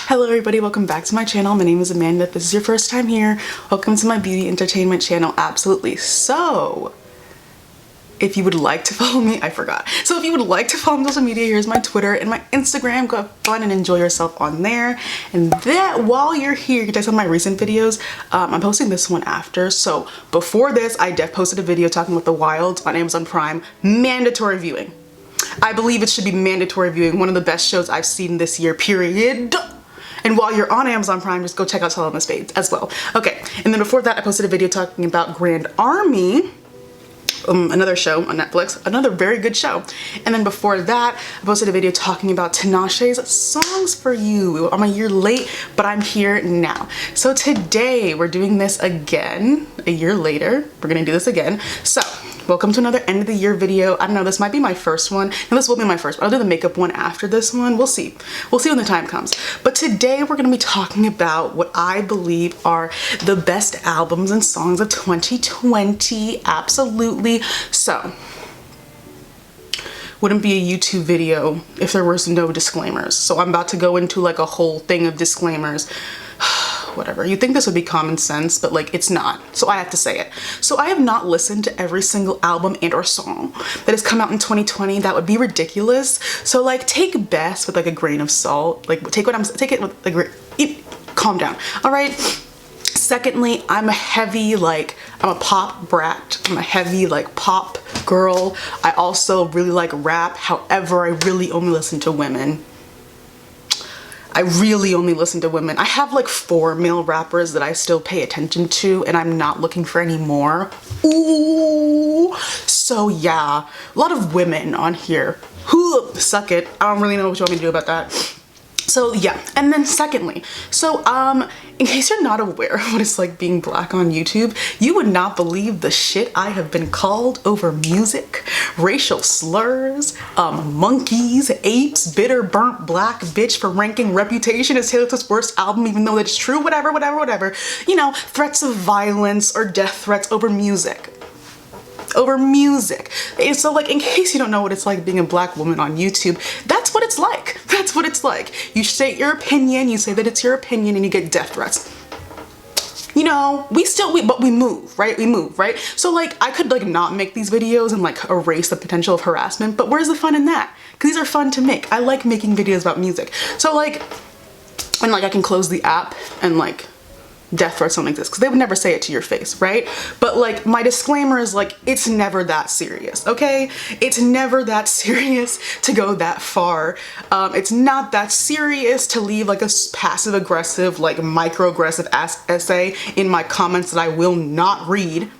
Hello everybody, welcome back to my channel. My name is Amanda. If this is your first time here, welcome to my beauty entertainment channel. Absolutely. So, if you would like to follow me, I forgot. So if you would like to follow me on social media, here's my Twitter and my Instagram. Go have fun and enjoy yourself on there. And that while you're here, you can check some of my recent videos. I'm posting this one after. So before this, I posted a video talking about The Wilds on Amazon Prime. Mandatory viewing. I believe it should be mandatory viewing. One of the best shows I've seen this year, period. And while you're on Amazon Prime, just go check out Tell on the Spades as well. Okay, and then before that, I posted a video talking about Grand Army, another show on Netflix, another very good show. And then before that, I posted a video talking about Tinashe's Songs for You. I'm a year late, but I'm here now. So today, we're doing this again, a year later. We're gonna do this again. So, welcome to another end of the year video. I don't know, this might be my first one. No, this will be my first, but I'll do the makeup one after this one. We'll see. We'll see when the time comes. But today we're gonna be talking about what I believe are the best albums and songs of 2020. Absolutely. So, wouldn't be a YouTube video if there was no disclaimers. So I'm about to go into like a whole thing of disclaimers. Whatever. You think this would be common sense, but like it's not. So I have to say it. So I have not listened to every single album and or song that has come out in 2020. That would be ridiculous. So like take best with like a grain of salt. Like take it with like calm down. All right. Secondly, I'm a pop brat. I'm a heavy like pop girl. I also really like rap. However, I really only listen to women. I really only listen to women. I have like 4 male rappers that I still pay attention to, and I'm not looking for any more. Ooh. So yeah, a lot of women on here. Suck it. I don't really know what you want me to do about that. So yeah, and then secondly, so in case you're not aware of what it's like being black on YouTube, you would not believe the shit I have been called over music, racial slurs, monkeys, apes, bitter, burnt black bitch for ranking Reputation as Taylor Swift's worst album, even though it's true, whatever. You know, threats of violence or death threats over music. So like, in case you don't know what it's like being a black woman on YouTube, that's what it's like. That's what it's like. You state your opinion, you say that it's your opinion, and you get death threats. You know, but we move, right? We move, right? So like, I could like not make these videos and like erase the potential of harassment, but where's the fun in that? Because these are fun to make. I like making videos about music. So like, and like I can close the app and like, death threats don't exist because they would never say it to your face, right? But like my disclaimer is like, it's never that serious, okay? It's never that serious to go that far. It's not that serious to leave like a passive aggressive, like microaggressive essay in my comments that I will not read,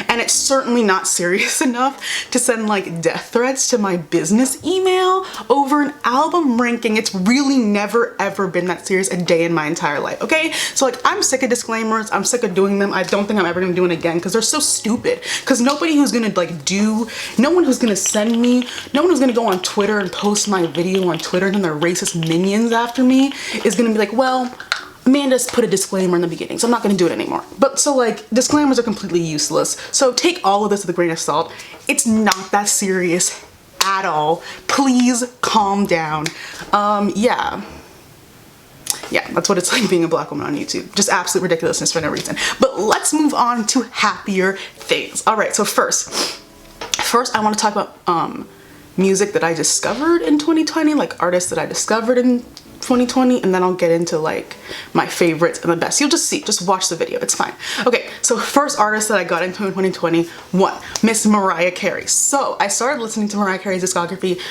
and it's certainly not serious enough to send like death threats to my business email over an album ranking. It's really never ever been that serious a day in my entire life, okay? So like, I'm sick of disclaimers. I'm sick of doing them. I don't think I'm ever gonna do it again because they're so stupid. Because nobody who's gonna like no one who's gonna send me, no one who's gonna go on Twitter and post my video on Twitter and then their racist minions after me is gonna be like, well, Amanda's put a disclaimer in the beginning, so I'm not gonna do it anymore. But so like, disclaimers are completely useless. So take all of this with a grain of salt. It's not that serious at all. Please calm down. Yeah, that's what it's like being a black woman on YouTube. Just absolute ridiculousness for no reason. But let's move on to happier things. All right, so first I want to talk about music that I discovered in 2020, like artists that I discovered in 2020, and then I'll get into like my favorites and the best. You'll just see, just watch the video, it's fine. Okay, so first artist that I got into in 2020, Miss Mariah Carey. So I started listening to Mariah Carey's discography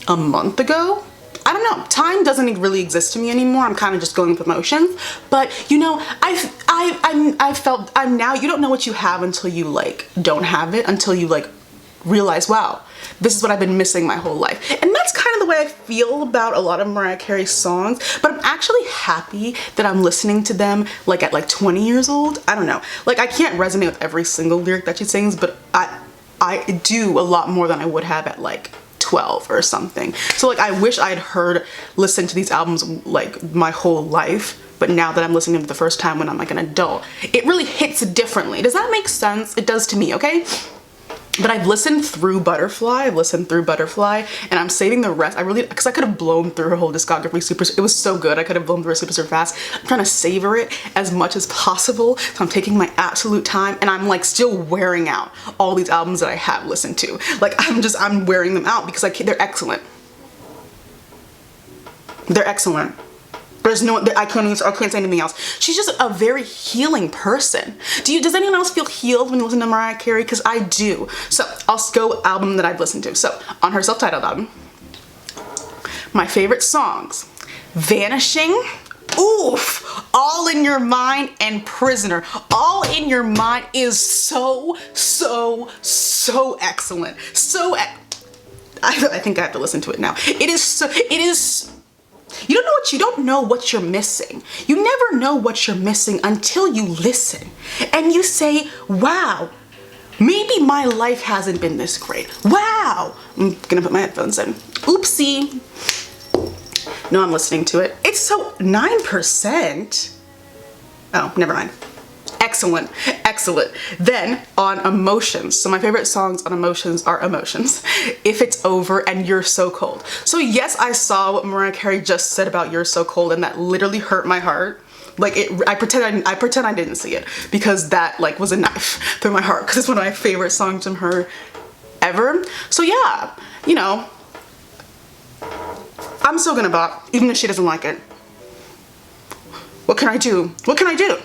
a month ago. I don't know, time doesn't really exist to me anymore. I'm kind of just going with emotions. But you know, I'm now, you don't know what you have until you like don't have it, until you like realize, wow, this is what I've been missing my whole life. And that's kind of the way I feel about a lot of Mariah Carey songs, but I'm actually happy that I'm listening to them like at like 20 years old. I don't know, like I can't resonate with every single lyric that she sings, but I do a lot more than I would have at like 12 or something. So like, I wish I'd listened to these albums like my whole life, but now that I'm listening to them for the first time when I'm like an adult, it really hits differently. Does that make sense? It does to me, okay? But I've listened through Butterfly, and I'm saving the rest. Because I could have blown through her whole discography it was so good, I could have blown through it super fast. I'm trying to savor it as much as possible, so I'm taking my absolute time, and I'm like still wearing out all these albums that I have listened to. Like I'm wearing them out because they're excellent. They're excellent. There's no, I can't say anything else. She's just a very healing person. Does anyone else feel healed when you listen to Mariah Carey? Because I do. So I'll go album that I've listened to. So on her self-titled album, my favorite songs, Vanishing, oof, All in Your Mind, and Prisoner. All in Your Mind is so excellent. I think I have to listen to it now. It is you don't know what you're missing. You never know what you're missing until you listen and you say, wow, maybe my life hasn't been this great. Wow. I'm gonna put my headphones in. Oopsie. No, I'm listening to it. It's so 9%. Oh, never mind. Excellent, excellent. Then on Emotions. So my favorite songs on Emotions are Emotions, If It's Over, and You're So Cold. So yes, I saw what Mariah Carey just said about You're So Cold, and that literally hurt my heart. Like I pretend I didn't see it, because that like was a knife through my heart, because it's one of my favorite songs from her ever. So yeah, you know, I'm still gonna bop, even if she doesn't like it. What can I do? What can I do?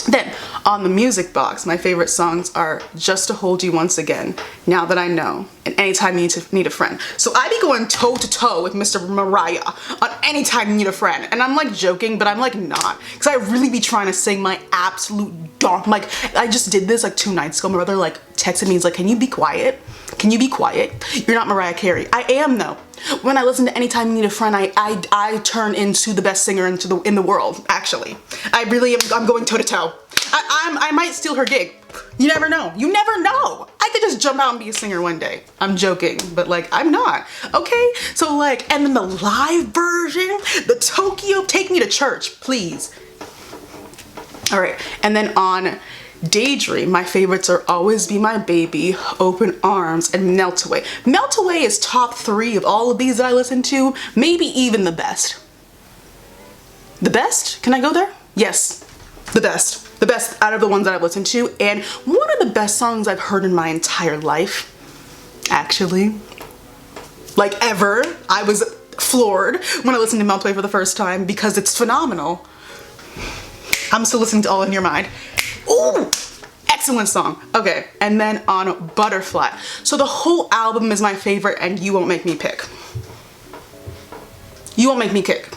Then, on the music box, my favorite songs are Just to Hold You Once Again, Now That I Know, and Anytime You Need a Friend. So I be going toe to toe with Mr. Mariah on Anytime You Need a Friend. And I'm like joking, but I'm like not. Because I really be trying to sing my absolute dark. Like, I just did this like 2 nights ago. My brother like texted me, he's like, can you be quiet? Can you be quiet? You're not Mariah Carey. I am though. When I listen to Anytime You Need a Friend, I turn into the best singer in the world, actually. I really am, I'm going toe to toe. I might steal her gig. You never know. You never know. I could just jump out and be a singer one day. I'm joking, but like, I'm not, okay? So like, and then the live version, the Tokyo, Take Me to Church, please. All right, and then on Daydream, my favorites are Always Be My Baby, Open Arms, and Melt Away. Melt Away is top 3 of all of these that I listen to, maybe even the best. The best? Can I go there? Yes, the best. The best out of the ones that I've listened to, and one of the best songs I've heard in my entire life, actually. Like ever. I was floored when I listened to Melt Away for the first time because it's phenomenal. I'm still listening to All in Your Mind. Ooh, excellent song. Okay, and then on Butterfly. So the whole album is my favorite, and You Won't Make Me Pick. You Won't Make Me Pick.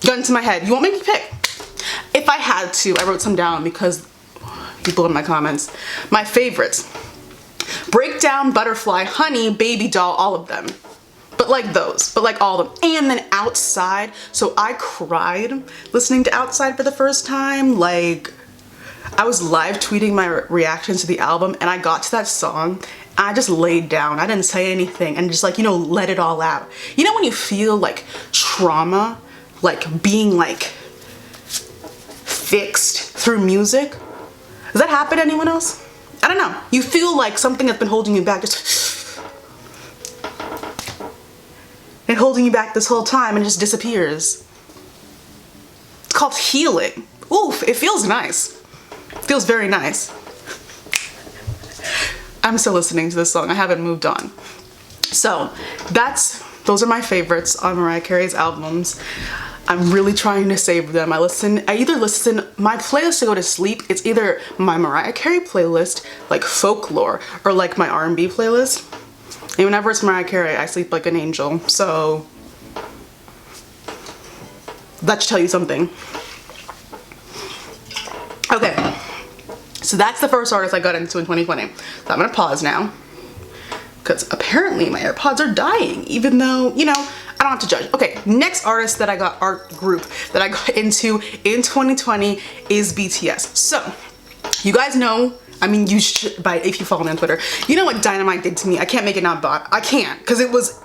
Gun to my head. You won't make me pick. If I had to, I wrote some down because people in my comments. My favorites. Breakdown, Butterfly, Honey, Baby Doll, all of them. But like those, but like all of them. And then Outside. So I cried listening to Outside for the first time. Like, I was live tweeting my reactions to the album, and I got to that song, I just laid down. I didn't say anything and just like, you know, let it all out. You know when you feel like trauma, like being like fixed through music? Does that happen to anyone else? I don't know. You feel like something that's been holding you back just and holding you back this whole time, and it just disappears. It's called healing. Oof, it feels nice. It feels very nice. I'm still listening to this song. I haven't moved on. So those are my favorites on Mariah Carey's albums. I'm really trying to savor them. I either listen, my playlist to go to sleep, it's either my Mariah Carey playlist, like folklore, or like my R&B playlist. And whenever it's Mariah Carey, I sleep like an angel. So that should tell you something. Okay, so that's the first artist I got into in 2020. So I'm gonna pause now, because apparently my AirPods are dying, even though, you know, I don't have to judge. Okay, next artist that I got, art group that I got into in 2020 is BTS. So, you guys know, I mean, you should, if you follow me on Twitter, you know what Dynamite did to me. I can't make it not bot. I can't, because it was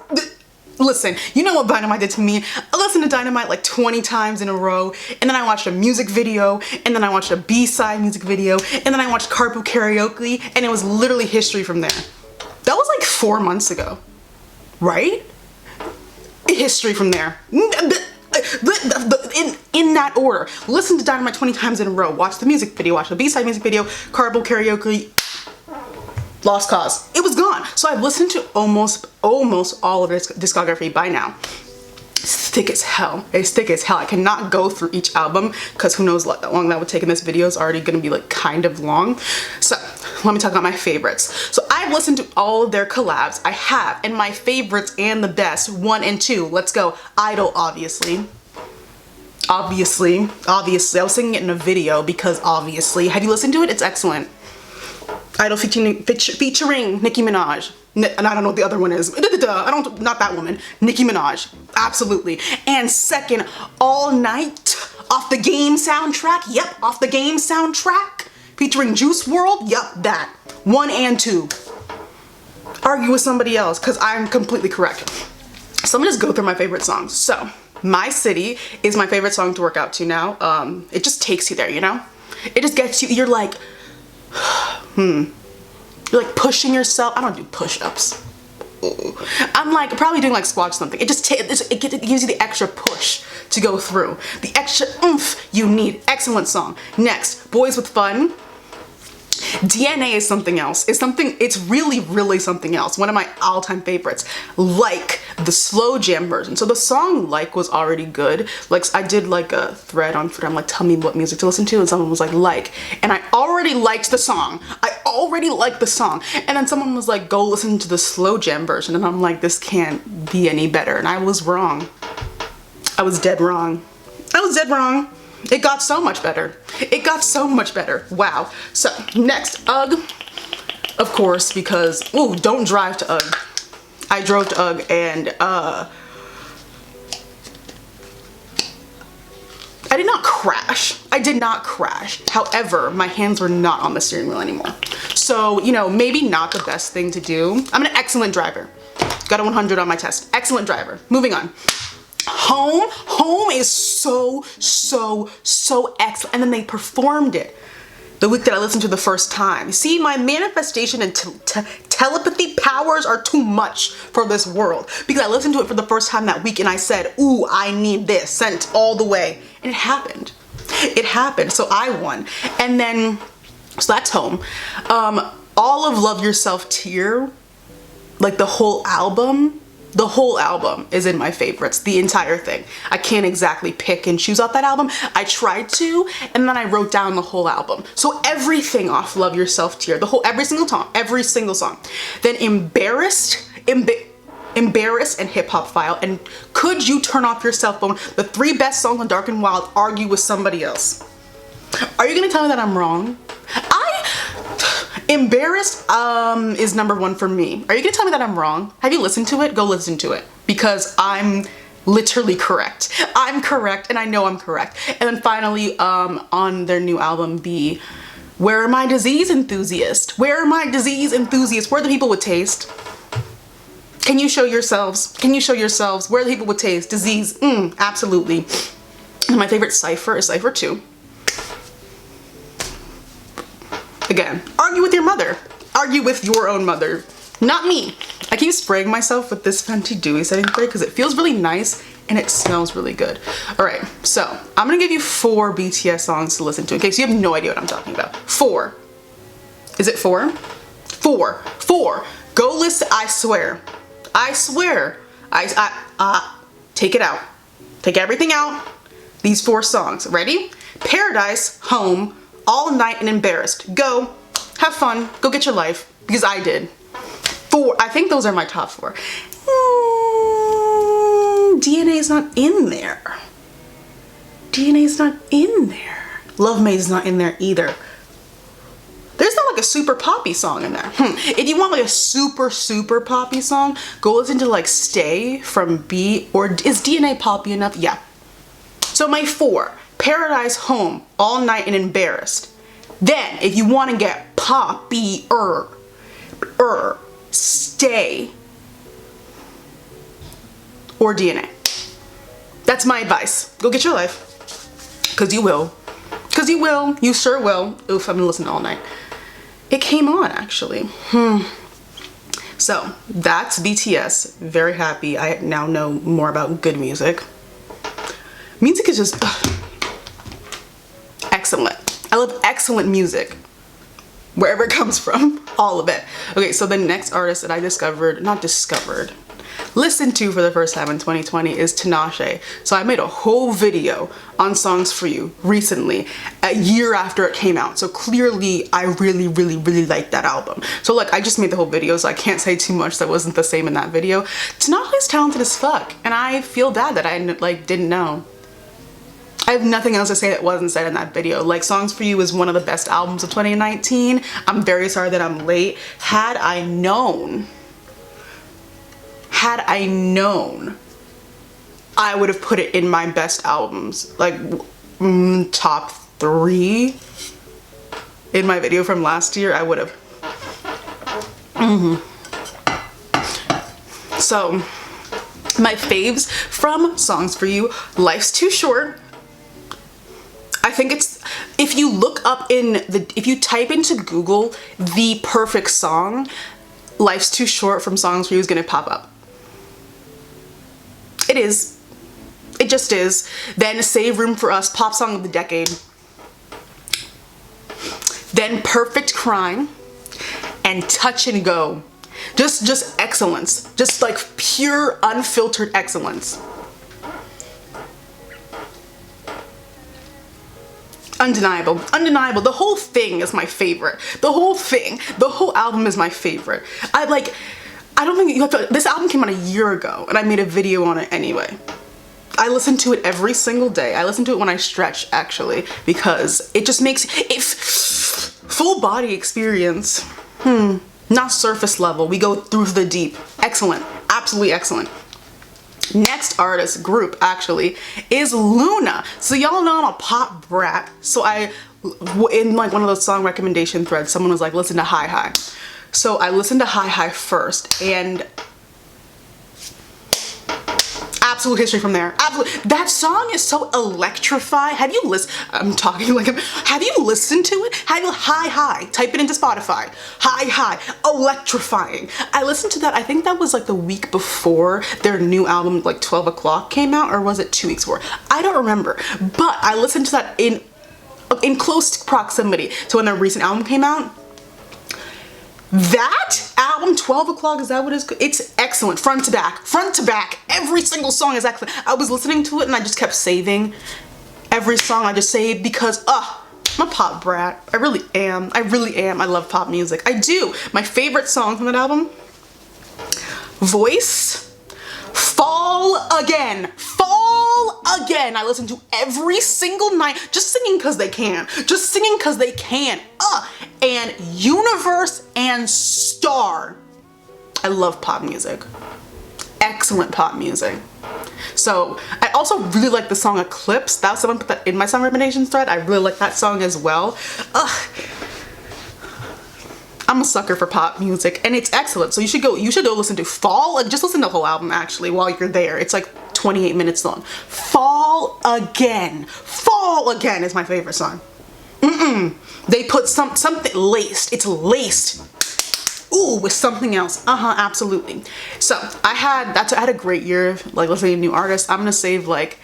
Listen, you know what Dynamite did to me? I listened to Dynamite like 20 times in a row, and then I watched a music video, and then I watched a B-side music video, and then I watched carpool karaoke, and it was literally history from there. That was like 4 months ago, right? History from there. In that order. Listen to Dynamite 20 times in a row, watch the music video, watch the B-side music video, carpool karaoke, lost cause. It was gone. So I've listened to almost all of its discography by now. It's thick as hell. It's thick as hell. I cannot go through each album because who knows how long that would take, and this video is already going to be like kind of long. So let me talk about my favorites. So I've listened to all of their collabs. I have, and my favorites and the best, 1 and 2. Let's go. Idol, obviously. Obviously. I was singing it in a video because obviously. Have you listened to it? It's excellent. Idol featuring Nicki Minaj. And I don't know what the other one is. Not that woman. Nicki Minaj. Absolutely. And second, All Night off the Game soundtrack. Yep, off the Game soundtrack. Featuring Juice WRLD. Yep, that. 1 and 2. Argue with somebody else because I'm completely correct. So I'm gonna just go through my favorite songs. So, My City is my favorite song to work out to now. It just takes you there, you know? It just gets you, you're like, you're like pushing yourself. I don't do push-ups. I'm like probably doing like squats or something. It just it gives you the extra push to go through. The extra oomph you need. Excellent song. Next, Boys with Fun. DNA is something else. It's really something else. One of my all-time favorites. Like the slow jam version. So the song Like was already good. Like I did like a thread on Twitter. I'm like, tell me what music to listen to, and someone was like, and I already liked the song. And then someone was like, go listen to the slow jam version, and I'm like, this can't be any better. And I was wrong. I was dead wrong. It got so much better. Wow. So next, UGG, of course, because, ooh, don't drive to UGG. I drove to UGG and I did not crash. However, my hands were not on the steering wheel anymore. So, you know, maybe not the best thing to do. I'm an excellent driver. Got a 100 on my test. Excellent driver. Moving on. Home is so excellent. And then they performed it the week that I listened to the first time. See, my manifestation and telepathy powers are too much for this world, because I listened to it for the first time that week and I said, ooh, I need this, sent all the way. And it happened. So I won. And then, so that's Home. All of Love Yourself Tear, like the whole album is in my favorites, the entire thing. I can't exactly pick and choose off that album. I tried to, and then I wrote down the whole album. So everything off Love Yourself Tear, every single song. Then Embarrassed and Hip Hop File, and Could You Turn Off Your Cell Phone, the 3 best songs on Dark and Wild, argue with somebody else. Are you gonna tell me that I'm wrong? Embarrassed is number 1 for me. Are you gonna tell me that I'm wrong? Have you listened to it? Go listen to it, because I'm literally correct. I'm correct, and I know I'm correct. And then finally, on their new album, Where Are My Disease Enthusiasts? Where are my disease enthusiasts? Where are the people with taste? Can you show yourselves? Where are the people with taste? Disease, absolutely. And my favorite cipher is Cipher 2. Again, argue with your mother. Argue with your own mother, not me. I keep spraying myself with this Fenty Dewy setting spray because it feels really nice and it smells really good. All right, so I'm gonna give you 4 BTS songs to listen to in case you have no idea what I'm talking about. 4. Is it 4? 4. Go listen. I swear. Take it out. Take everything out. These 4 songs. Ready? Paradise, Home, All Night, and Embarrassed. Go. Have fun. Go get your life. Because I did. 4. I think those are my top 4. DNA's not in there. Love Maze is not in there either. There's not like a super poppy song in there. If you want like a super poppy song, go listen to like Stay from B, or is DNA poppy enough? Yeah. So my 4, Paradise, Home, All Night, and Embarrassed. Then, if you want to get poppier, Stay, or DNA. That's my advice. Go get your life. Cause you will. Cause you will. You sure will. Oof, I'm gonna listen all night. It came on actually. So that's BTS. Very happy. I now know more about good music. Music is just excellent. I love excellent music. Wherever it comes from, all of it. Okay, so the next artist that I listened to for the first time in 2020 is Tinashe. So I made a whole video on Songs for You recently, a year after it came out. So clearly I really like that album. So look, I just made the whole video, so I can't say too much that wasn't the same in that video. Tinashe's talented as fuck, and I feel bad that I didn't know. I have nothing else to say that wasn't said in that video. Like, Songs for You is one of the best albums of 2019. I'm very sorry that I'm late. Had I known, I would have put it in my best albums. Like, top 3 in my video from last year, I would have. So, my faves from Songs for You, Life's Too Short. I think it's, if you look up if you type into Google the perfect song, Life's Too Short from Songs for You is gonna pop up. It is. It just is. Then Save Room for Us, pop song of the decade. Then Perfect Crime and Touch and Go. Just excellence. Just like pure unfiltered excellence. Undeniable. Undeniable. The whole thing is my favorite. The whole thing. The whole album is my favorite. I don't think you have to, this album came out a year ago and I made a video on it anyway. I listen to it every single day. I listen to it when I stretch, actually, because it just makes it full body experience. Not surface level. We go through the deep. Excellent. Absolutely excellent. Next artist group actually is Loona. So y'all know I'm a pop brat. So in like one of those song recommendation threads, someone was like, listen to Hi Hi. So I listened to Hi Hi first, and absolute history from there. Absolute. That song is so electrifying. Have you listened? I'm talking like have you listened to it? Have you Hi Hi? Type it into Spotify. Hi Hi. Electrifying. I listened to that. I think that was like the week before their new album, like 12 O'Clock came out, or was it 2 weeks before? I don't remember. But I listened to that in close proximity to when their recent album came out. That album, 12 O'Clock, is that what it's? It's excellent, front to back, front to back. Every single song is excellent. I was listening to it and I just kept saving every song. I just saved because, I'm a pop brat. I really am. I really am. I love pop music. I do. My favorite song from that album, Voice, Fall Again. Fall Again. I listen to every single night, just singing because they can. Just singing because they can. And Universe and Star. I love pop music. Excellent pop music. So I also really like the song Eclipse. That was someone put that in my song recommendations thread. I really like that song as well. I'm a sucker for pop music and it's excellent. So you should go listen to Fall, and just listen to the whole album actually while you're there. It's like 28 minutes long. Fall Again. Fall Again is my favorite song. They put something laced. It's laced. Ooh, with something else. Absolutely. So I had a great year, like listening to new artists. I'm gonna save like,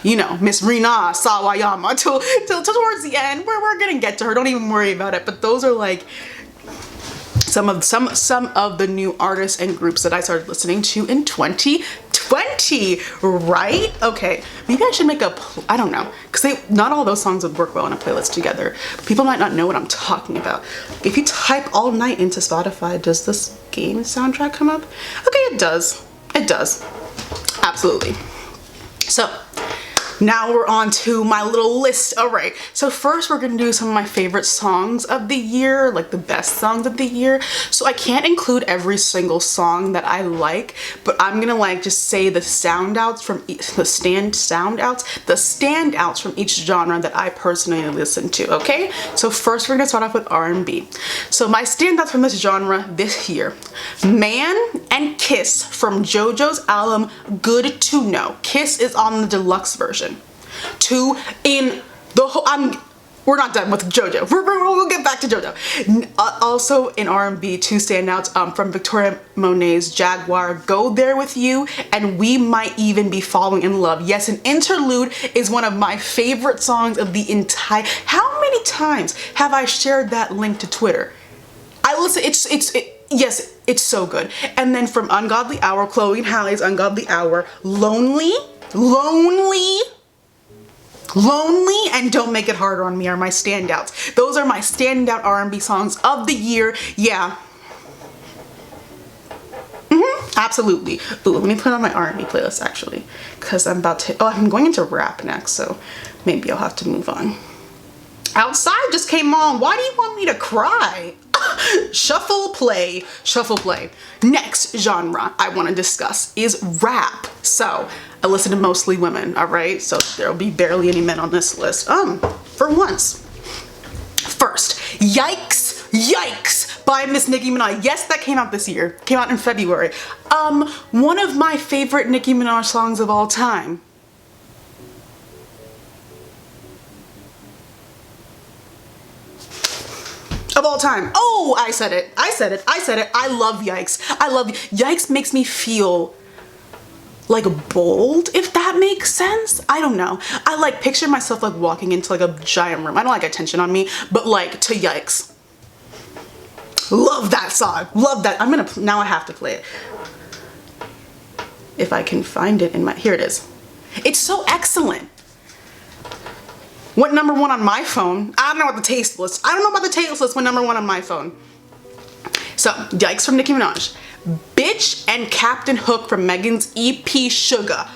you know, Miss Rina Sawayama till towards the end. We're gonna get to her. Don't even worry about it. But those are like some of the new artists and groups that I started listening to in 2020, right? Okay, maybe I should make I don't know, because not all those songs would work well in a playlist together. People might not know what I'm talking about. If you type All Night into Spotify, does this game soundtrack come up? Okay, it does. It does. Absolutely. So Now we're on to my little list. All right, so first we're gonna do some of my favorite songs of the year, like the best songs of the year. So I can't include every single song that I like, but I'm gonna like just say the standouts from the standouts from each genre that I personally listen to. Okay, so first we're gonna start off with R&B. So my standouts from this genre this year: Man and Kiss from JoJo's album Good to Know. Kiss is on the deluxe version. We're not done with JoJo. We'll get back to JoJo. Also in R&B, two standouts from Victoria Monet's Jaguar, Go There With You, and We Might Even Be Falling in Love. Yes, an interlude is one of my favorite songs of the entire. How many times have I shared that link to Twitter? I listen. Yes, it's so good. And then from Ungodly Hour, Chloe and Halle's Ungodly Hour, Lonely, and Don't Make It Harder on Me are my standouts. Those are my standout R&B songs of the year. Yeah. Absolutely. Ooh, let me put on my R&B playlist actually, because I'm going into rap next, so maybe I'll have to move on. Outside just came on. Why do you want me to cry? Shuffle play. Next genre I want to discuss is rap. So I listen to mostly women, all right? So there'll be barely any men on this list. For once. First, Yikes by Miss Nicki Minaj. Yes, that came out this year. Came out in February. One of my favorite Nicki Minaj songs of all time. Of all time. Oh, I said it. I love Yikes. Yikes makes me feel like bold, if that makes sense. I don't know. I like picture myself like walking into like a giant room. I don't like attention on me, but like to Yikes. Love that song. Love that. Now I have to play it. If I can find it in my, here it is. It's so excellent. Went number 1 on my phone. I don't know about the taste list. I don't know about the taste list. Went number 1 on my phone. So, Yikes from Nicki Minaj. Bitch and Captain Hook from Megan's EP Sugar.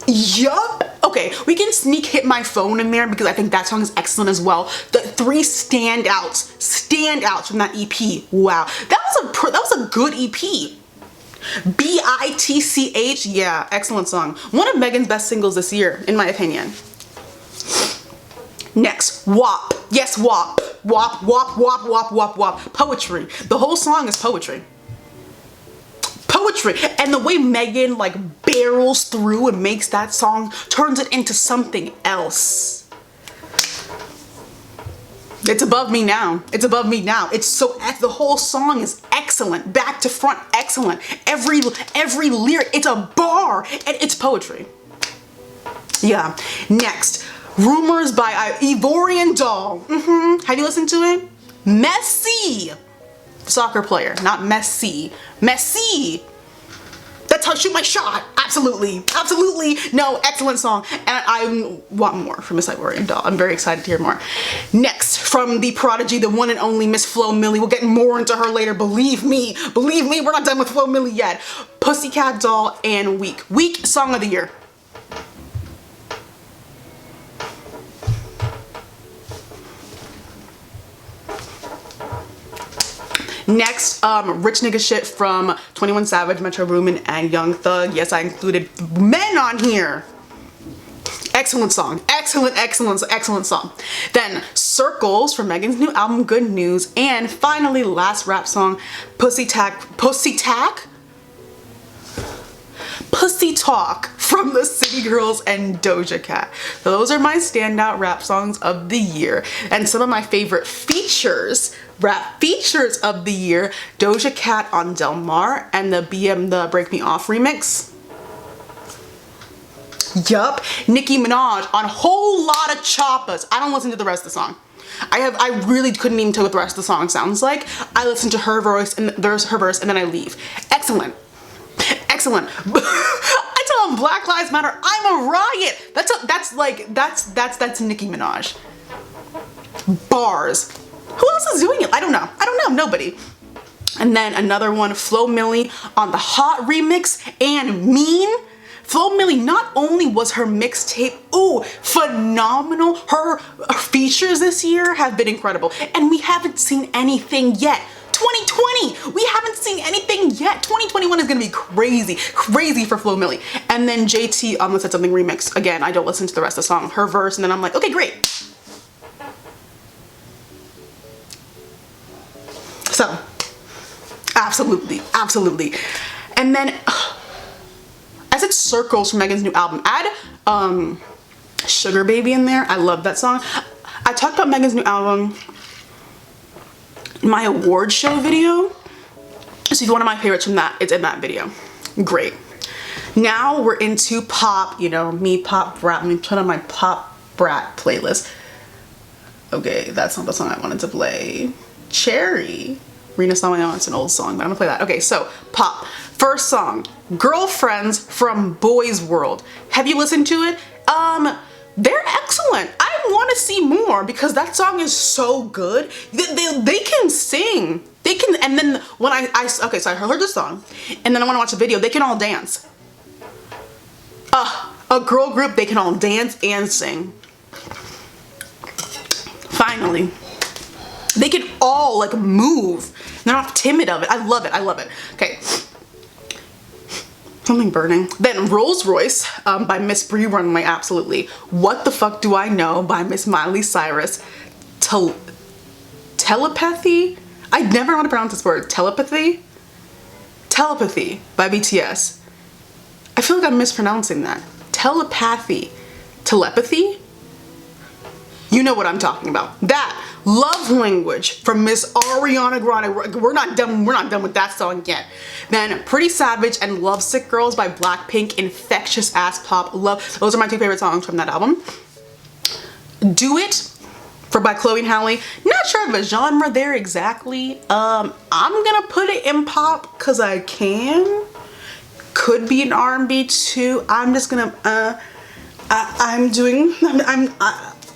Yup. Okay, we can sneak Hit My Phone in there because I think that song is excellent as well. The 3 standouts from that EP. Wow. That was a good EP. BITCH. Yeah, excellent song. One of Megan's best singles this year, in my opinion. Next, WAP. Yes, WAP. WAP. Poetry. The whole song is poetry. And the way Megan like barrels through and makes that song, turns it into something else. It's above me now. It's so, the whole song is excellent. Back to front, excellent. Every lyric, it's a bar and it's poetry. Yeah. Next, Rumors by Ivorian Doll. Have you listened to it? Messi. Soccer player, not Messi. Messi. That's how I shoot my shot. Absolutely. No, excellent song. And I want more from Miss Ivorian Doll. I'm very excited to hear more. Next, from the prodigy, the one and only Miss Flo Milli. We'll get more into her later. Believe me, we're not done with Flo Milli yet. Pussycat Doll and Weak. Weak song of the year. Next, Rich Nigga Shit from 21 Savage, Metro Boomin, and Young Thug. Yes, I included men on here. Excellent song. Excellent song. Then Circles from Megan's new album Good News. And finally, last rap song, Pussy Talk from the City Girls and Doja Cat. Those are my standout rap songs of the year. And some of my favorite rap features of the year: Doja Cat on Del Mar and the Break Me Off remix. Yup. Nicki Minaj on Whole Lot of Choppas. I don't listen to the rest of the song. I really couldn't even tell what the rest of the song sounds like. I listen to her verse and then I leave. Excellent. I tell them Black Lives Matter, I'm a riot. That's Nicki Minaj. Bars. Who else is doing it? I don't know. Nobody. And then another one, Flo Milli on the Hot remix and Mean Flo Milli, not only was her mixtape, ooh, phenomenal, her features this year have been incredible, and we haven't seen anything yet. 2020, we haven't seen anything yet. 2021 is gonna be crazy, crazy for Flo Milli. And then JT Let's Said Something remix. Again, I don't listen to the rest of the song, her verse, and then I'm like, okay, great. So, absolutely, absolutely. And then, as it circles from Megan's new album, add Sugar Baby in there. I love that song. I talked about Megan's new album, my award show video. So if you want one of my favorites from that, it's in that video. Great. Now we're into pop, you know, me pop brat. Let me put on my pop brat playlist. Okay, that's not the song I wanted to play. Cherry. Rina Sawayama, it's an old song, but I'm gonna play that. Okay, so pop. First song, Girlfriends from Boys World. Have you listened to it? They're excellent. I want to see more because that song is so good. They can sing. They can, and then when okay, so I heard the song, and then I want to watch the video. They can all dance. A girl group, they can all dance and sing. Finally. They can all like move. They're not timid of it. I love it. I love it. Okay. Something burning. Then Rolls Royce by Miss Brie Runway, absolutely. What the Fuck Do I Know by Miss Miley Cyrus. Telepathy? I never want to pronounce this word. Telepathy? Telepathy by BTS. I feel like I'm mispronouncing that. Telepathy. Telepathy? You know what I'm talking about. That. Love Language from Miss Ariana Grande. We're not done with that song yet. Then Pretty Savage and Lovesick Girls by Blackpink. Infectious ass pop. Love. Those are my two favorite songs from that album. Do It by Chloe and Halle. Not sure of a genre there exactly. I'm gonna put it in pop because I can. Could be an R&B too. I'm just gonna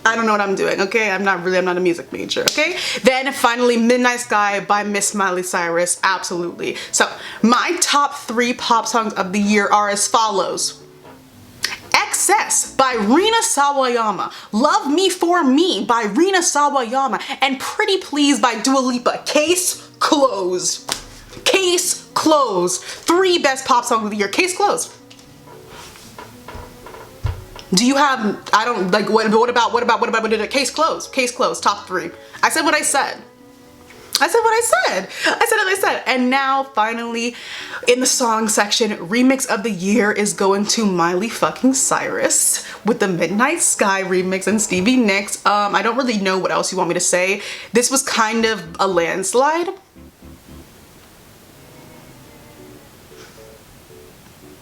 I don't know what I'm doing, okay? I'm not a music major, okay? Then finally, Midnight Sky by Miss Miley Cyrus, absolutely. So my top 3 pop songs of the year are as follows. Excess by Rina Sawayama, Love Me For Me by Rina Sawayama, and Pretty Please by Dua Lipa. Case closed. Case closed. 3 best pop songs of the year, case closed. Do you have, I don't, like, what about, case closed, case closed, top 3. I said what I said. I said what I said. I said what I said. And now, finally, in the song section, remix of the year is going to Miley fucking Cyrus with the Midnight Sky remix and Stevie Nicks. I don't really know what else you want me to say. This was kind of a landslide.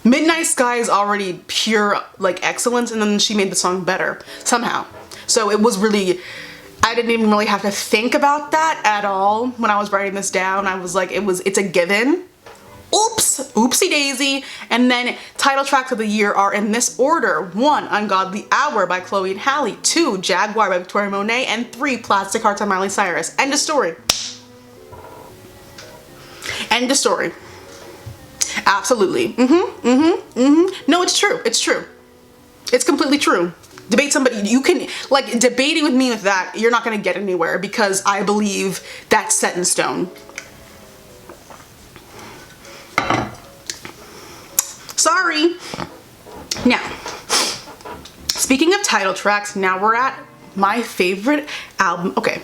Midnight Sky is already pure like excellence, and then she made the song better somehow. So it was really, I didn't even really have to think about that at all when I was writing this down. I was like, it's a given. Oops, oopsie daisy. And then title tracks of the year are in this order. 1, Ungodly Hour by Chloe and Halle. 2, Jaguar by Victoria Monet. And 3, Plastic Hearts by Miley Cyrus. End of story. End of story. Absolutely. No, it's true. It's true. It's completely true. Debate somebody, you can, like, debating with me with that, you're not going to get anywhere because I believe that's set in stone. Sorry. Now, speaking of title tracks, now we're at my favorite album. Okay.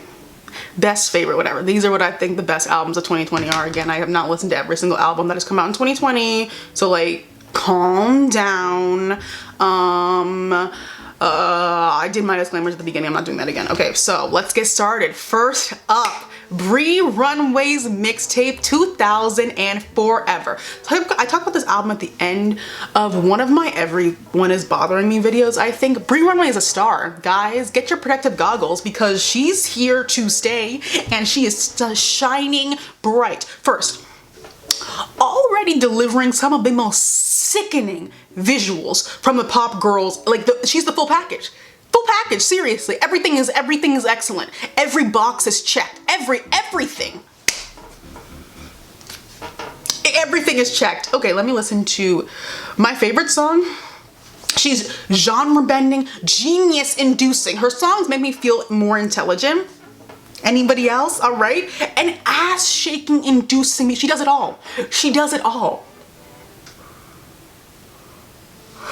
Best favorite, whatever. These are what I think the best albums of 2020 are. Again, I have not listened to every single album that has come out in 2020. So like, calm down. I did my disclaimers at the beginning. I'm not doing that again. Okay, so let's get started. First up, Brie Runway's mixtape 2000 and Forever. So I talked about this album at the end of one of my Everyone Is Bothering Me videos. I think Brie Runway is a star. Guys, get your protective goggles because she's here to stay and she is shining bright. First, already delivering some of the most sickening visuals from the pop girls. Like, she's the full package. Full package, seriously. Everything is excellent. Every box is checked. Everything. Everything is checked. Okay, let me listen to my favorite song. She's genre bending, genius inducing. Her songs make me feel more intelligent. Anybody else? All right. And ass shaking inducing me. She does it all. She does it all.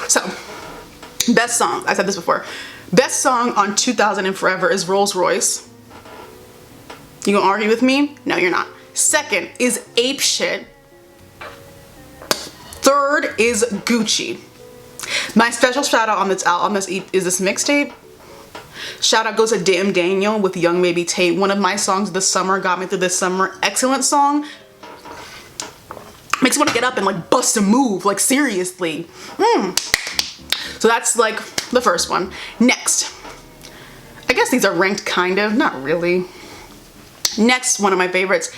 So, best song. I said this before. Best song on 2000 and Forever is Rolls Royce. You gonna argue with me? No, you're not. Second is Ape Shit. Third is Gucci. My special shout out on this is this mixtape. Shout out goes to Damn Daniel with Young Baby Tate. One of my songs this summer, got me through this summer. Excellent song. Makes me want to get up and like bust a move, like seriously. So that's like the first one. Next, I guess these are ranked kind of, not really. Next, one of my favorites.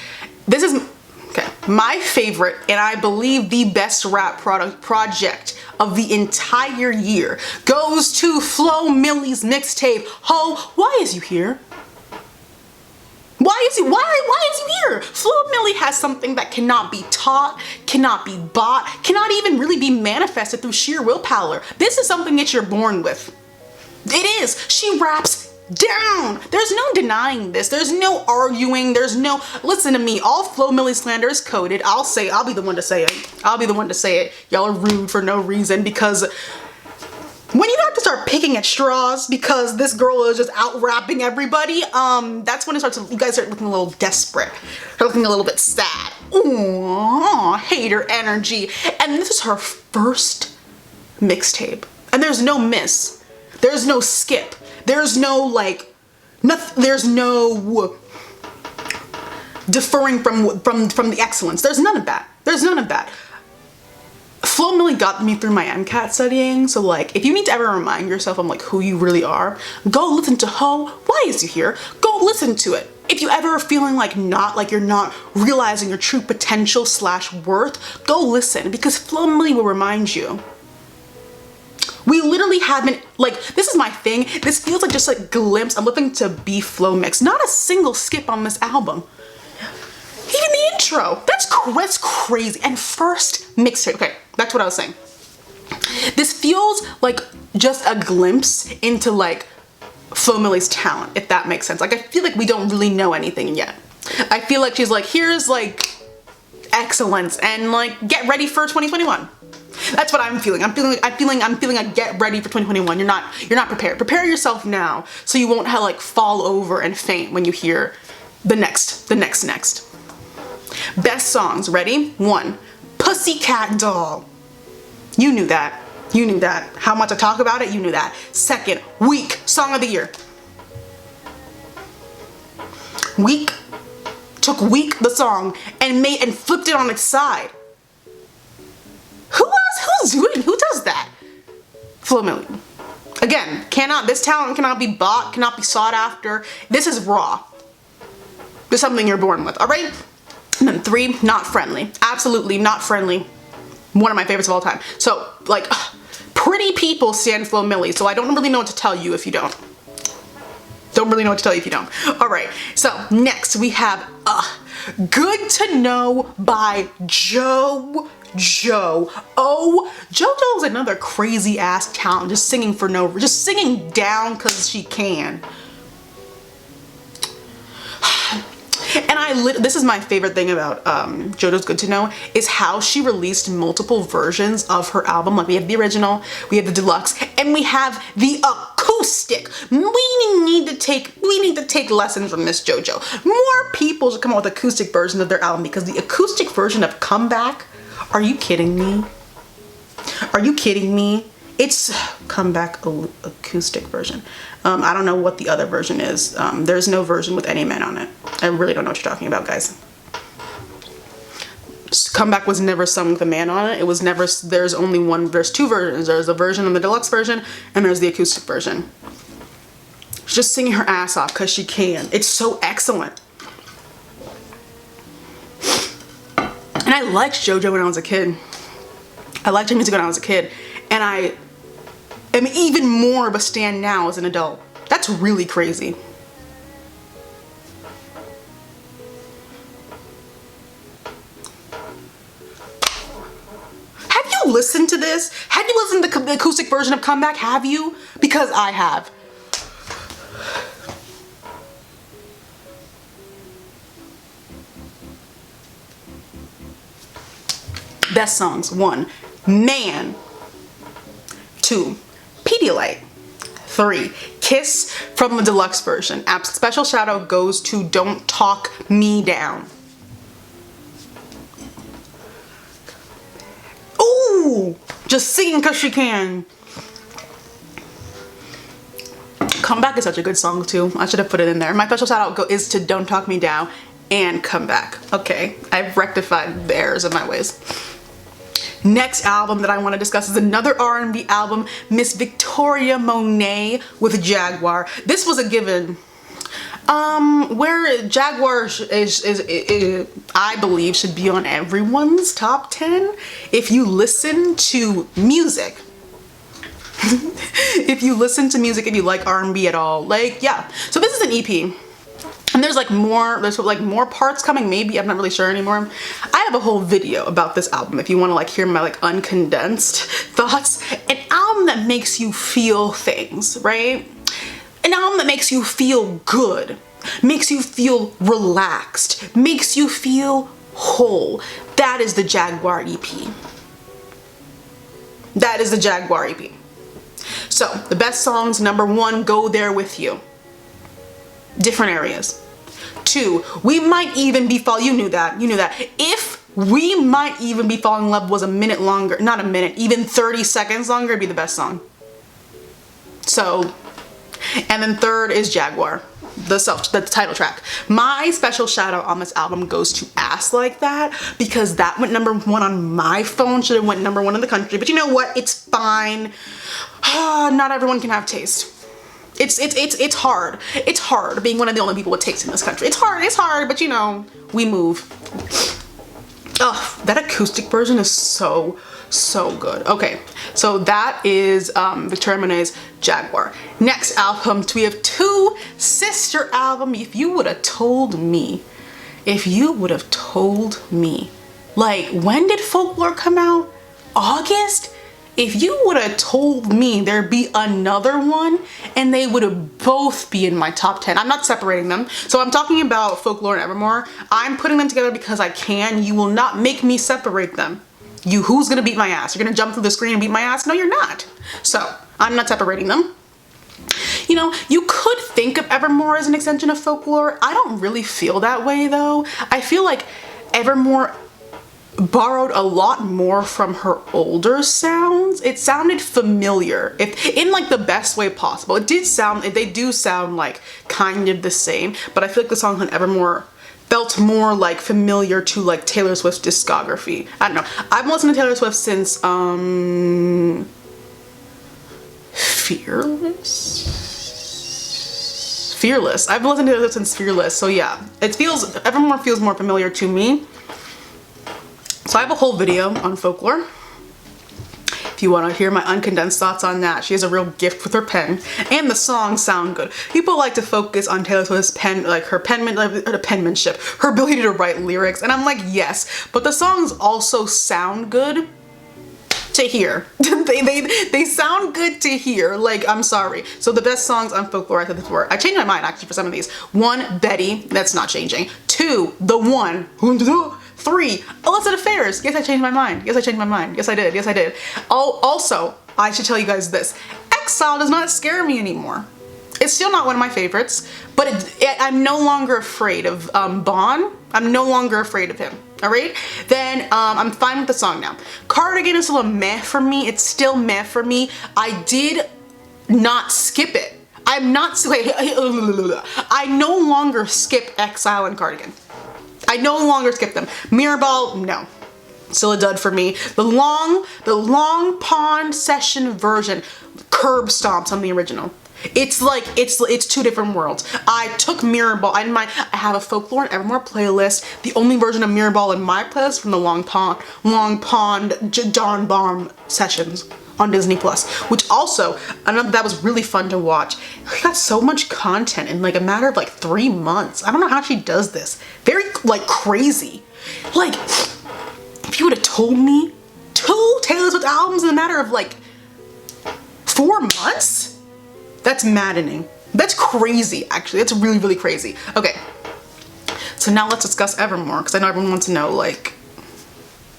This is, okay, my favorite, and I believe the best rap project of the entire year goes to Flo Milli's mixtape, Ho, Why Is You Here? Why is he here? Flo Milli has something that cannot be taught, cannot be bought, cannot even really be manifested through sheer willpower. This is something that you're born with. It is. She raps down. There's no denying this. There's no arguing. There's no, listen to me, all Flo Milli slander is coded. I'll be the one to say it. I'll be the one to say it. Y'all are rude for no reason, because when you have to start picking at straws because this girl is just out rapping everybody, that's when you guys start looking a little desperate. Start looking a little bit sad. Ooh, hater energy. And this is her first mixtape. And there's no miss. There's no skip. There's no like, nothing, there's no deferring from the excellence. There's none of that. There's none of that. Flo Milli got me through my MCAT studying, so like, if you need to ever remind yourself of like who you really are, go listen to Ho, Why Is You Here? Go listen to it. If you ever are feeling like you're not realizing your true potential / worth, go listen, because Flo Milli will remind you. We literally haven't, like, this is my thing. This feels like just a glimpse. I'm looking to be Flo mix. Not a single skip on this album. Even the intro, that's crazy. And first mixtape, okay, that's what I was saying. This feels like just a glimpse into like Flo Milli's talent, if that makes sense. Like, I feel like we don't really know anything yet. I feel like she's like, here's like excellence and like get ready for 2021. That's what I'm feeling. I'm feeling a get ready for 2021. You're not prepared. Prepare yourself now so you won't have like fall over and faint when you hear the next. Best songs, ready? 1, Pussycat Doll. You knew that. You knew that. How much I talk about it, you knew that. 2nd, Weak, Song of the Year. Weak took Weak, the song, and flipped it on its side. Who does that? Flo Milli. Again, this talent cannot be bought, cannot be sought after. This is raw. This is something you're born with, all right? And then 3, Not Friendly. Absolutely Not Friendly. One of my favorites of all time. So, like, pretty people stand Flo Milli, so I don't really know what to tell you if you don't. All right, so next we have Good to Know by JoJo. Oh, JoJo's another crazy ass talent, just singing down because she can. And this is my favorite thing about JoJo's Good to Know, is how she released multiple versions of her album. Like, we have the original, we have the deluxe, and we have the acoustic. We need to take lessons from Miss JoJo. More people should come out with acoustic versions of their album, because the acoustic version of Comeback, are you kidding me? Are you kidding me? It's Comeback acoustic version. I don't know what the other version is. There's no version with any men on it. I really don't know what you're talking about, guys. Comeback was never sung with a man on it. It was never, there's 2 versions. There's the version and the deluxe version, and there's the acoustic version. She's just singing her ass off because she can. It's so excellent. And I liked JoJo when I was a kid. I liked her music when I was a kid. And I am even more of a stan now as an adult. That's really crazy. listened to this? Have you listened to the acoustic version of Comeback? Have you? Because I have. Best songs. 1, Man. 2, Pedialyte. 3, Kiss from the deluxe version. Special shout out goes to Don't Talk Me Down. Ooh, just singing cause she can. Comeback is such a good song too. I should have put it in there. My special shout out is to Don't Talk Me Down and Comeback. Okay, I've rectified the errors of my ways. Next album that I want to discuss is another R&B album, Miss Victoria Monet with Jaguar. This was a given. Where Jaguar is, I believe, should be on everyone's top 10 if you listen to music. If you listen to music, if you like R&B at all, like, yeah. So this is an EP. And there's more parts coming, maybe, I'm not really sure anymore. I have a whole video about this album if you want to like hear my like uncondensed thoughts. An album that makes you feel things, right? An album that makes you feel good, makes you feel relaxed, makes you feel whole. That is the Jaguar EP. That is the Jaguar EP. So the best songs, number 1, Go There With You. Different areas. 2, We Might Even Be Falling. You knew that. If We Might Even Be Falling in Love was a minute longer, not a minute, even 30 seconds longer, it'd be the best song. So, and then 3rd is Jaguar, the title track. My special shout out on this album goes to Ass Like That, because that went number 1 on my phone. Should have went number 1 in the country, but you know what? It's fine. Not everyone can have taste. It's hard. It's hard being one of the only people with taste in this country. It's hard, but you know, we move. Oh, that acoustic version is so good. Okay, so that is Victoria Monet's Jaguar. Next album, we have 2 sister album. If you would have told me, like, when did Folklore come out? August? If you would have told me there'd be another one and they would have both be in my top 10. I'm not separating them. So I'm talking about Folklore and Evermore. I'm putting them together because I can. You will not make me separate them. Who's gonna beat my ass? You're gonna jump through the screen and beat my ass? No, you're not. So I'm not separating them. You know, you could think of Evermore as an extension of Folklore. I don't really feel that way though. I feel like Evermore borrowed a lot more from her older sounds. It sounded familiar, in like the best way possible. They do sound like kind of the same, but I feel like the songs on Evermore felt more like familiar to like Taylor Swift's discography. I don't know. I've been listening to Taylor Swift since Fearless. I've been listening to Taylor Swift since Fearless. So yeah, Evermore feels more familiar to me. So I have a whole video on Folklore. If you want to hear my uncondensed thoughts on that, she has a real gift with her pen, and the songs sound good. People like to focus on Taylor Swift's pen, like her penmanship, her ability to write lyrics, and I'm like, yes, but the songs also sound good to hear. they sound good to hear. Like, I'm sorry. So the best songs on Folklore, I said this were. I changed my mind actually for some of these. 1, Betty. That's not changing. 2, The One. 3, Illicit Affairs. Yes, I changed my mind. Yes, I changed my mind. Yes, I did. Yes, I did. Oh, also, I should tell you guys this. Exile does not scare me anymore. It's still not one of my favorites, but I'm no longer afraid of Bon. I'm no longer afraid of him. All right? Then I'm fine with the song now. Cardigan is still a meh for me. It's still meh for me. I did not skip it. I no longer skip Exile and Cardigan. I no longer skip them. Mirrorball, no. Still a dud for me. The long pond session version curb stomps on the original. It's like, it's 2 different worlds. I took Mirrorball, I have a Folklore and Evermore playlist. The only version of Mirrorball in my playlist from the Long Pond John Bomb sessions on Disney Plus, which also, that was really fun to watch. She got so much content in like a matter of like 3 months. I don't know how she does this. Very like crazy. Like, if you would have told me 2 Taylor Swift albums in a matter of like 4 months? That's maddening. That's crazy, actually. That's really, really crazy. Okay, so now let's discuss Evermore, because I know everyone wants to know, like,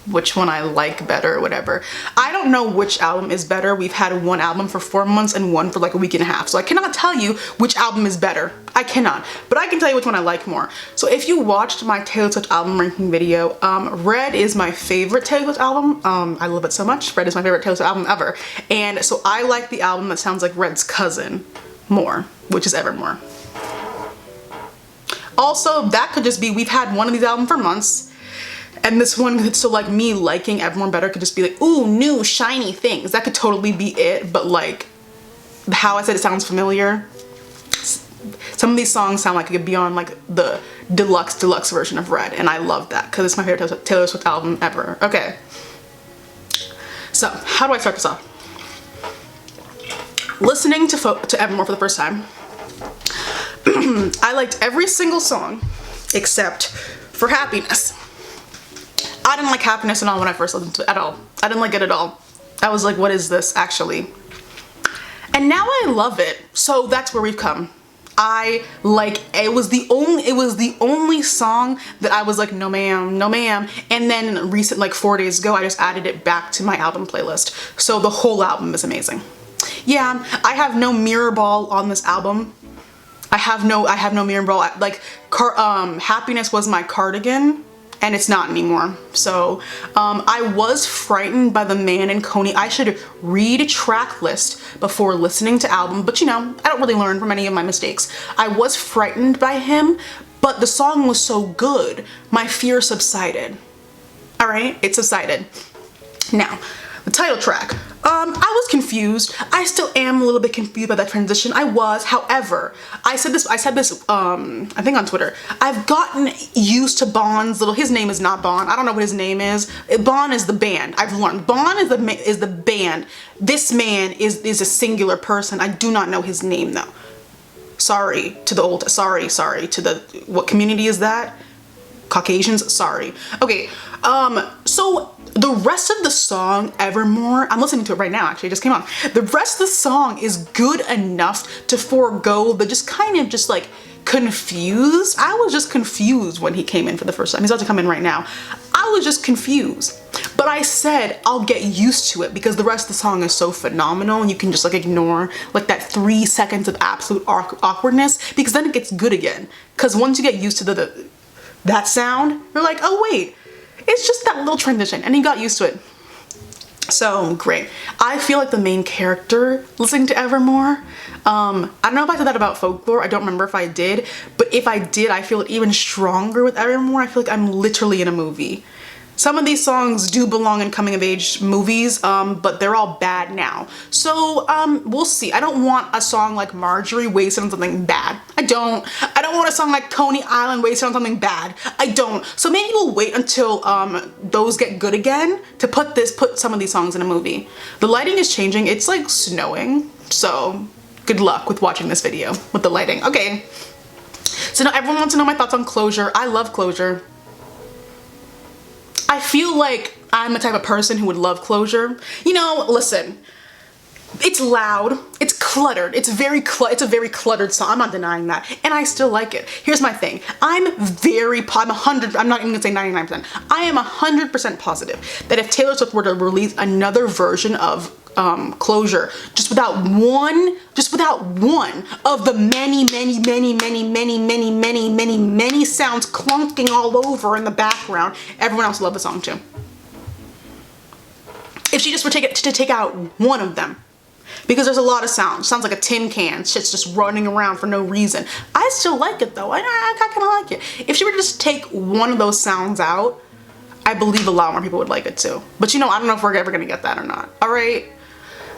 which one I like better or whatever. I don't know which album is better. We've had one album for 4 months and one for like a week and a half. So I cannot tell you which album is better. I cannot. But I can tell you which one I like more. So if you watched my Taylor Swift album ranking video, Red is my favorite Taylor Swift album. I love it so much. Red is my favorite Taylor Swift album ever. And so I like the album that sounds like Red's cousin more, which is Evermore. Also, that could just be we've had one of these albums for months. And this one, so like me liking Evermore better could just be like, ooh, new shiny things. That could totally be it. But like how I said it sounds familiar. Some of these songs sound like it could be on like the deluxe version of Red. And I love that because it's my favorite Taylor Swift album ever. Okay. So how do I start this off? Listening to Evermore for the first time. I liked every single song except for Happiness. I didn't like Happiness at all when I first listened to it at all. I didn't like it at all. I was like, what is this actually? And now I love it. So that's where we've come. I like, it was the only song that I was like, no ma'am, no ma'am. And then recent, like 4 days ago, I just added it back to my album playlist. So the whole album is amazing. Yeah, I have no mirror ball on this album. I have no mirror ball. Like, Happiness was my cardigan. And it's not anymore. So I was frightened by the man in Coney. I should read a track list before listening to album, but you know, I don't really learn from any of my mistakes. I was frightened by him, but the song was so good, my fear subsided. All right, it subsided. Now, the title track. I was confused. I still am a little bit confused by that transition. I was, however, I said this, I think on Twitter. I've gotten used to Bond's little, his name is not Bond. I don't know what his name is. Bond is the band. I've learned. Bond is the band. This man is a singular person. I do not know his name though. Sorry to the, what community is that? Caucasians, sorry. Okay, so the rest of the song, Evermore, I'm listening to it right now, actually, it just came on. The rest of the song is good enough to forego the just kind of just like confused. I was just confused when he came in for the first time. He's about to come in right now. I was just confused. But I said I'll get used to it because the rest of the song is so phenomenal and you can just like ignore like that 3 seconds of absolute awkwardness because then it gets good again. Because once you get used to that sound, you're like, oh wait, it's just that little transition, and you got used to it. So great. I feel like the main character listening to Evermore. I don't know if I said that about Folklore. I don't remember if I did, but if I did, I feel it even stronger with Evermore. I feel like I'm literally in a movie. Some of these songs do belong in coming of age movies, but they're all bad now. So we'll see. I don't want a song like Marjorie wasted on something bad. I don't want a song like Coney Island wasted on something bad. I don't. So maybe we'll wait until those get good again to put some of these songs in a movie. The lighting is changing. It's like snowing. So good luck with watching this video with the lighting. Okay. So now everyone wants to know my thoughts on Closure. I love Closure. I feel like I'm the type of person who would love Closure. You know, listen, it's loud, it's cluttered, it's a very cluttered song, I'm not denying that, and I still like it. Here's my thing, I'm not even gonna say 99%, I am 100% positive that if Taylor Swift were to release another version of Closure, just without one of the many sounds clunking all over in the background, everyone else will love the song too. If she just were to take out one of them, because there's a lot of sounds like a tin can, shit's just running around for no reason. I still like it though, I kind of like it. If she were to just take one of those sounds out, I believe a lot more people would like it too. But you know, I don't know if we're ever gonna get that or not, all right?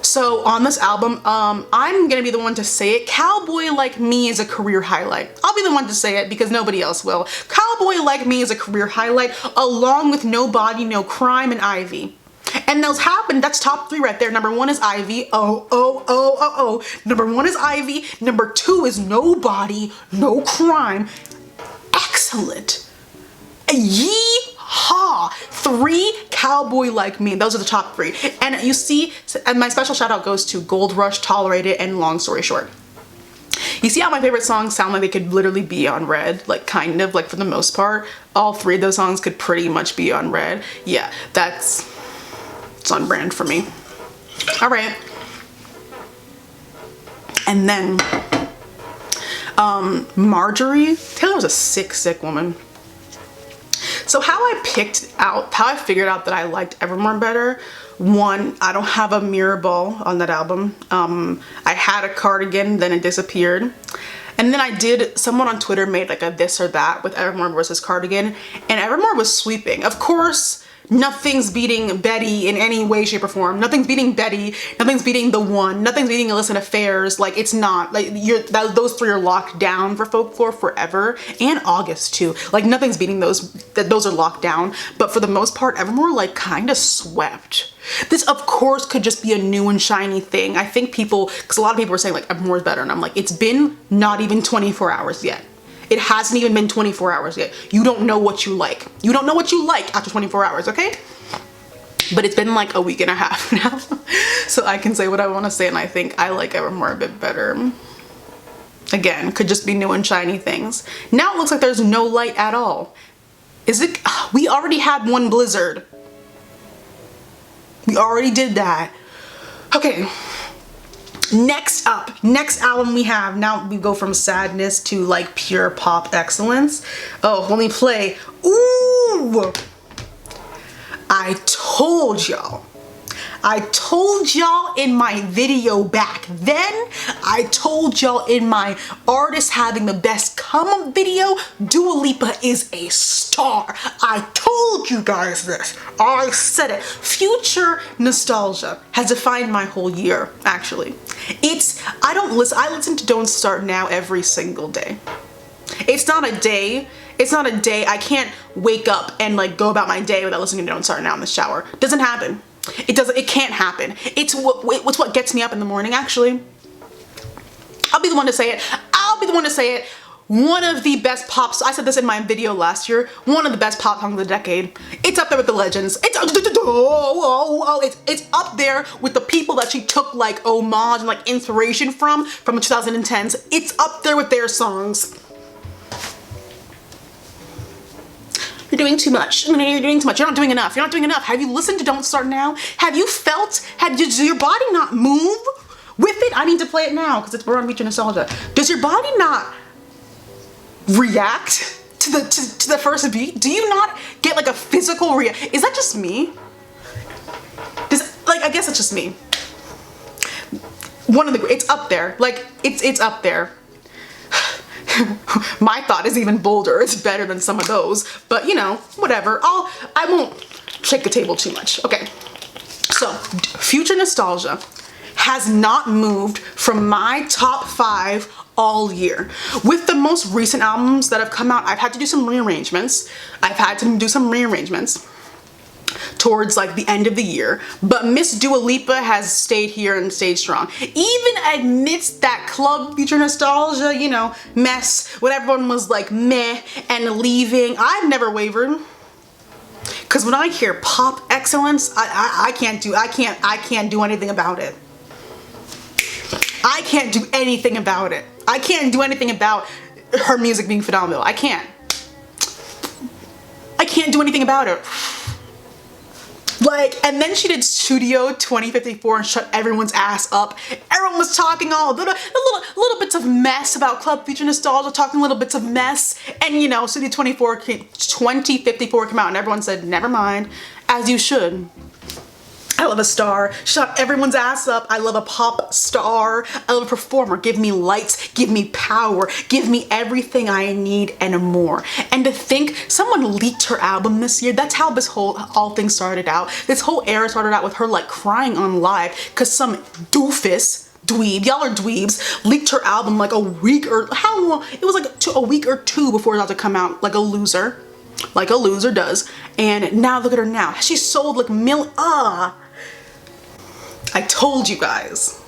So on this album, I'm gonna be the one to say it. Cowboy Like Me is a career highlight. I'll be the one to say it because nobody else will. Cowboy Like Me is a career highlight along with Nobody, No Crime, and Ivy. And those happen, that's top 3 right there. Number 1 is Ivy. Number 1 is Ivy. Number 2 is Nobody, No Crime. Excellent. Yeehaw! Ha! 3 Cowboy Like Me. Those are the top 3. And you see, and my special shout out goes to Gold Rush, Tolerated, and Long Story Short. You see how my favorite songs sound like they could literally be on Red? Like, kind of, like, for the most part. All 3 of those songs could pretty much be on Red. Yeah, it's on brand for me. All right. And then, Marjorie. Taylor was a sick woman. So how I figured out that I liked Evermore better. 1, I don't have a mirror ball on that album. I had a cardigan, then it disappeared. And then someone on Twitter made like a this or that with Evermore versus Cardigan, and Evermore was sweeping. Of course, nothing's beating Betty in any way, shape, or form. Nothing's beating Betty. Nothing's beating The One. Nothing's beating Illicit Affairs. Like, it's not. Like, those 3 are locked down for folklore forever. And August, too. Like, nothing's beating those. Those are locked down. But for the most part, Evermore, like, kind of swept. This, of course, could just be a new and shiny thing. I think because a lot of people were saying, like, Evermore is better. And I'm like, it's been not even 24 hours yet. It hasn't even been 24 hours yet. You don't know what you like. You don't know what you like after 24 hours, okay? But it's been like a week and a half now. So I can say what I want to say, and I think I like Evermore a bit better. Again, could just be new and shiny things. Now it looks like there's no light at all. Is it? We already had one blizzard. We already did that. Okay. Next up, next album we have, now we go from sadness to like pure pop excellence. Oh, let me play. Ooh! I told y'all in my video back then, I told y'all in my artist having the best come up video, Dua Lipa is a star. I told you guys this. I said it. Future nostalgia has defined my whole year, actually. I listen to Don't Start Now every single day. It's not a day I can't wake up and like go about my day without listening to Don't Start Now in the shower. Doesn't happen. It can't happen. It's what gets me up in the morning, actually. I'll be the one to say it. One of the best pops, I said this in my video last year, one of the best pop songs of the decade. It's up there with the legends. It's up there with the people that she took like homage and like inspiration from the 2010s. It's up there with their songs. You're doing too much. You're doing too much. You're not doing enough. You're not doing enough. Have you listened to Don't Start Now? Have you felt? Does your body not move with it? I need to play it now because we're on Future Nostalgia. Does your body not react to the first beat? Do you not get like a physical reaction? Is that just me? I guess it's just me. It's up there. Like it's up there. My thought is even bolder. It's better than some of those, but you know, whatever. I won't shake the table too much. Okay, so Future Nostalgia has not moved from my top 5 all year. With the most recent albums that have come out, I've had to do some rearrangements. Towards like the end of the year, but Miss Dua Lipa has stayed here and stayed strong. Even amidst that club Future Nostalgia, you know, mess, when everyone was like meh and leaving, I've never wavered. Cause when I hear pop excellence, I can't do anything about it. I can't do anything about it. I can't do anything about her music being phenomenal. I can't do anything about it. Like, and then she did Studio 2054 and shut everyone's ass up. Everyone was talking all little bits of mess about Club Future Nostalgia, talking little bits of mess. And you know, Studio 2054 came out and everyone said, never mind, as you should. I love a star. Shut everyone's ass up. I love a pop star. I love a performer. Give me lights. Give me power. Give me everything I need and more. And to think someone leaked her album this year. That's how all things started out. This whole era started out with her like crying on live because some doofus, dweeb, y'all are dweebs, leaked her album like a week or how long? It was like a week or 2 before it was about to come out, like a loser does. And now look at her now. She sold like I told you guys.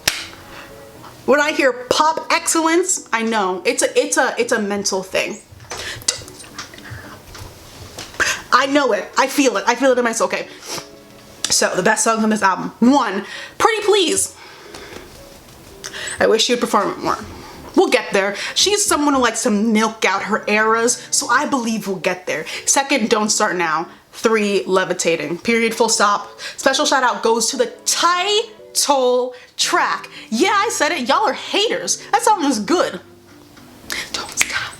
When I hear pop excellence, I know it's a mental thing. I I know it. I feel it. I feel it in my soul. Okay. So the best songs on this album. 1, Pretty Please. I wish she would perform it more. We'll get there. She's someone who likes to milk out her eras, so I believe we'll get there. 2nd, Don't Start Now. 3, Levitating. Period, full stop. Special shout out goes to the title track. Yeah, I said it. Y'all are haters. That song is good. Don't stop.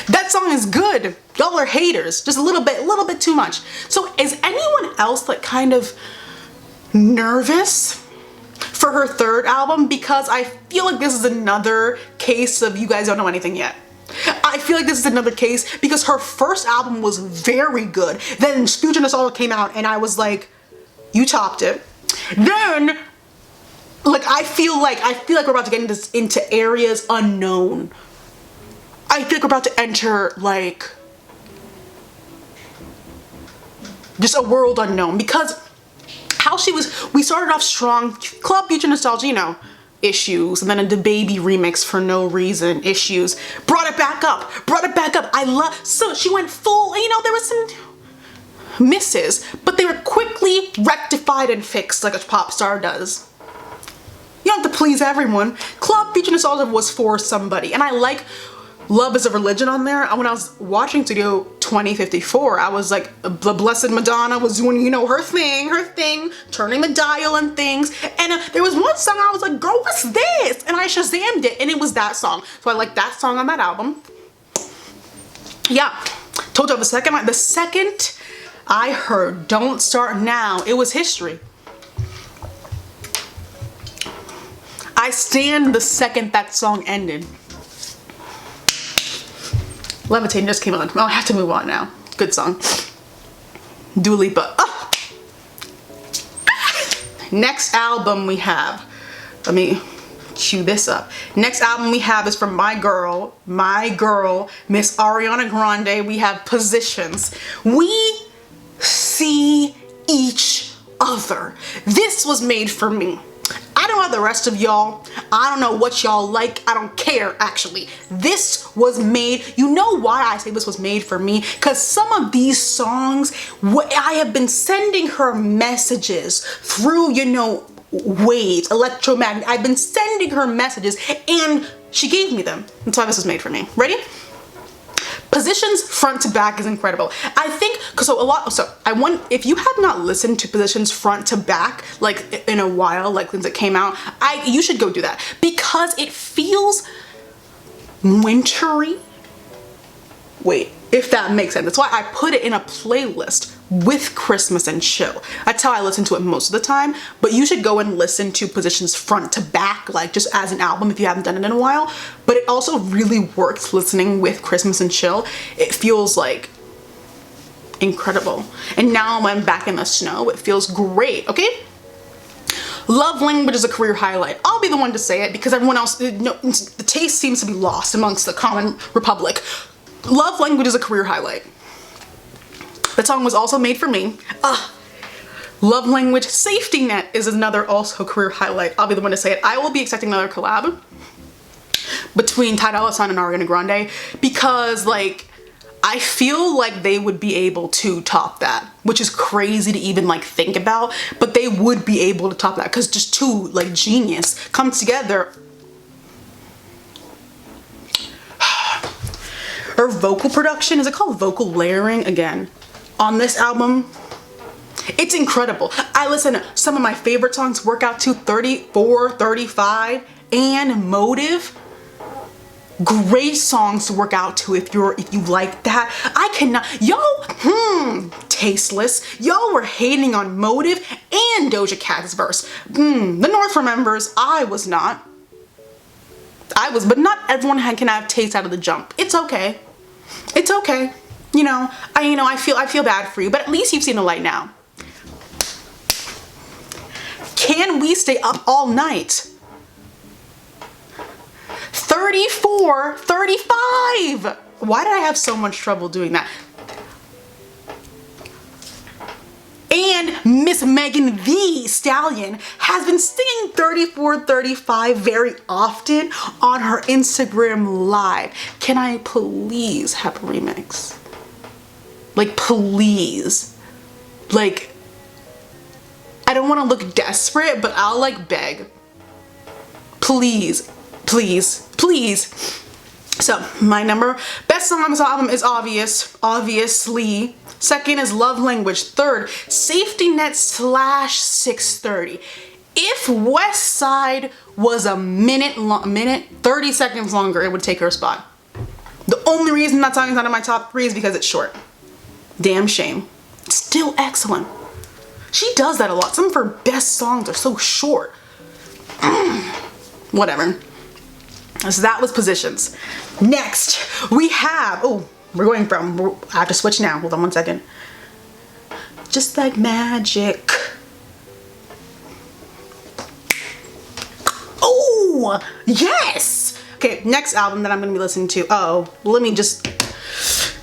That song is good. Y'all are haters. Just a little bit too much. So is anyone else like kind of nervous for her 3rd album? Because I feel like this is another case of you guys don't know anything yet. I feel like this is another case because her 1st album was very good. Then Future Nostalgia came out and I was like, you topped it. Then, like, I feel like we're about to get into areas unknown. I feel like we're about to enter like just a world unknown because how we started off strong, Club Future Nostalgia, you know, issues, and then a DaBaby remix for no reason, issues, brought it back up. So she went full, you know, there was some misses, but they were quickly rectified and fixed like a pop star does. You don't have to please everyone. Club Future Nostalgia was for somebody, and I like Love Is a Religion on there. When I was watching Studio 2054, I was like, the Blessed Madonna was doing, you know, her thing, turning the dial and things. And there was one song I was like, girl, what's this? And I Shazammed it, and it was that song. So I like that song on that album. Yeah, told you the second I heard Don't Start Now, it was history. I stand the second that song ended. Levitating just came on. Oh, I have to move on now. Good song. Dua Lipa. Oh. Next album we have, let me cue this up. Next album we have is from my girl, Miss Ariana Grande. We have Positions. We see each other. This was made for me. I don't know the rest of y'all. I don't know what y'all like. I don't care, actually. This was made, you know why I say this was made for me? Because some of these songs, I have been sending her messages through, you know, waves, electromagnet. I've been sending her messages and she gave me them. That's why this was made for me. Ready? Positions front to back is incredible. I think, if you have not listened to Positions front to back, like in a while, like since it came out, you should go do that because it feels wintry. Wait, if that makes sense. That's why I put it in a playlist with Christmas and chill. That's how I listen to it most of the time, but you should go and listen to Positions front to back, like just as an album if you haven't done it in a while. But it also really works listening with Christmas and chill. It feels like incredible. And now when I'm back in the snow, it feels great, okay? Love Language is a career highlight. I'll be the one to say it because everyone else, the taste seems to be lost amongst the common republic. Love Language is a career highlight. That song was also made for me. Love Language. Safety Net is another also career highlight. I'll be the one to say it. I will be expecting another collab between Ty Dolla $ign and Ariana Grande because like I feel like they would be able to top that, which is crazy to even like think about, but they would be able to top that because just two like genius come together. Her vocal production, is it called vocal layering again? On this album, it's incredible. I listen to some of my favorite songs, Workout 234, 35, and Motive. Great songs to work out to if you like that. I cannot, y'all, tasteless. Y'all were hating on Motive and Doja Cat's verse. The North remembers, I was not. But not everyone can have taste out of the jump. It's okay. It's okay. I feel bad for you, but at least you've seen the light now. Can we stay up all night? 34, 35. Why did I have so much trouble doing that? And Miss Megan Thee Stallion has been singing 34, 35 very often on her Instagram live. Can I please have a remix? Like, please. Like, I don't want to look desperate, but I'll like beg. Please, please, please. So my best song on this album is obviously. Second is Love Language. Third, Safety Net / 630. If West Side was a minute, 30 seconds longer, it would take her spot. The only reason that song is not in my top 3 is because it's short. Damn shame. Still excellent. She does that a lot. Some of her best songs are so short. Whatever. So that was Positions. Next, we have, I have to switch now. Hold on one second. Just Like Magic. Oh, yes! Okay, next album that I'm gonna be listening to.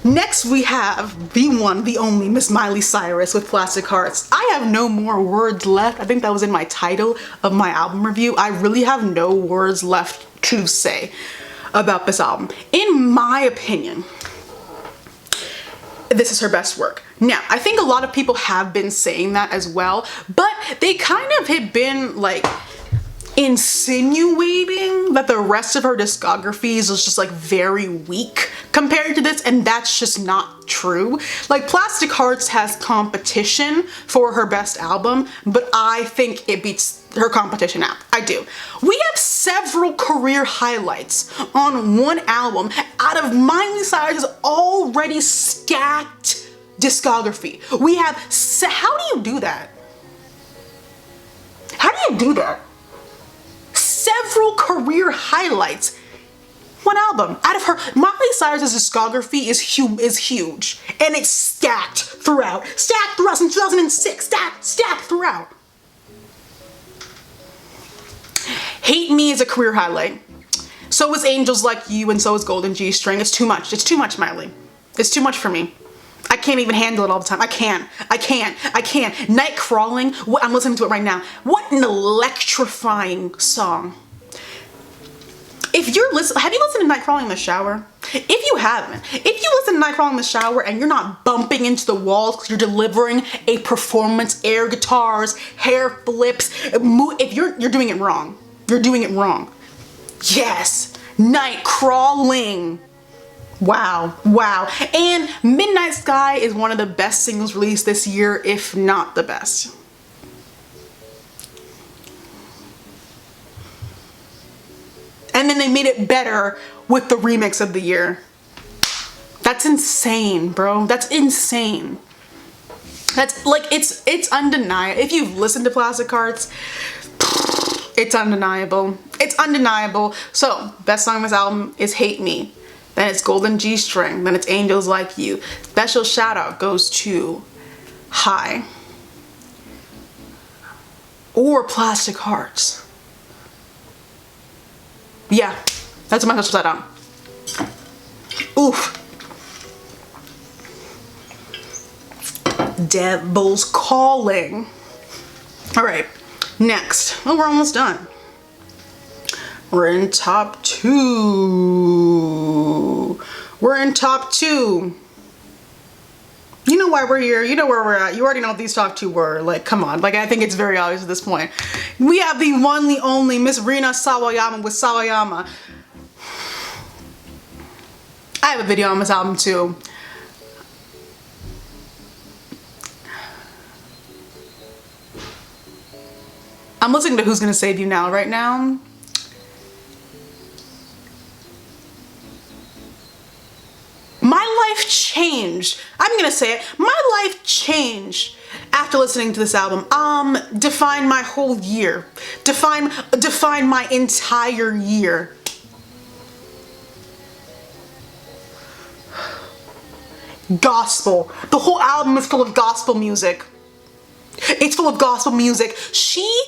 Next we have the one, the only Miss Miley Cyrus with Plastic Hearts. I have no more words left. I think that was in my title of my album review. I really have no words left to say about this album. In my opinion, this is her best work. Now, I think a lot of people have been saying that as well, but they kind of had been like insinuating that the rest of her discography is just like very weak compared to this, and that's just not true. Like, Plastic Hearts has competition for her best album, but I think it beats her competition out. I do. We have several career highlights on one album out of Miley Cyrus's already stacked discography. We have, how do you do that? How do you do that? Several career highlights, one album out of her. Miley Cyrus's discography is huge, and it's stacked throughout since 2006. Stacked throughout. Hate Me is a career highlight. So is Angels Like You, and so is Golden G-String. It's too much. It's too much, Miley. It's too much for me. I can't even handle it all the time. I can't. Night Crawling, I'm listening to it right now. What an electrifying song. If you're have you listened to Night Crawling in the shower? If you haven't, if you listen to Night Crawling in the shower and you're not bumping into the walls because you're delivering a performance, air guitars, hair flips, if you're doing it wrong. You're doing it wrong. Yes, Night Crawling. Wow. And Midnight Sky is one of the best singles released this year, if not the best. And then they made it better with the remix of the year. That's insane, bro. That's insane. That's like, it's undeniable. If you've listened to Plastic Hearts, it's undeniable. It's undeniable. So, best song on this album is Hate Me. Then it's Golden G-String. Then it's Angels Like You. Special shout out goes to High. Or Plastic Hearts. Yeah, that's my special shout out. Oof. Devil's Calling. All right, next. Oh, we're almost done. We're in top 2. We're in top 2. You know why we're here. You know where we're at. You already know what these top 2 were. Like, come on. Like, I think it's very obvious at this point. We have the one, the only Miss Rina Sawayama with Sawayama. I have a video on this album too. I'm listening to Who's Gonna Save You Now right now. My life changed. I'm gonna say it. My life changed after listening to this album. Define my whole year. Define my entire year. Gospel. The whole album is full of gospel music. It's full of gospel music. She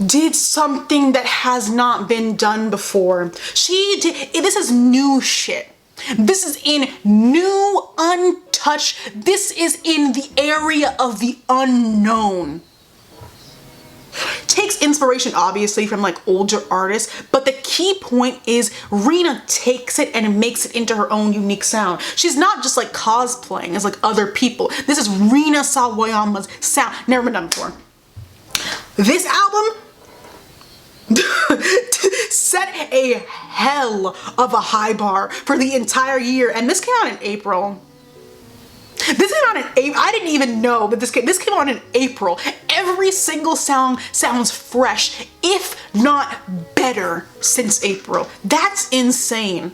did something that has not been done before. This is new shit. This is in new, untouched. This is in the area of the unknown. Takes inspiration obviously from like older artists, but the key point is Rina takes it and makes it into her own unique sound. She's not just like cosplaying as like other people. This is Rina Sawayama's sound. Never been done before. This album set a hell of a high bar for the entire year, and this came out in April. This came out in April. I didn't even know, but this came out in April. Every single song sounds fresh, if not better, since April. That's insane.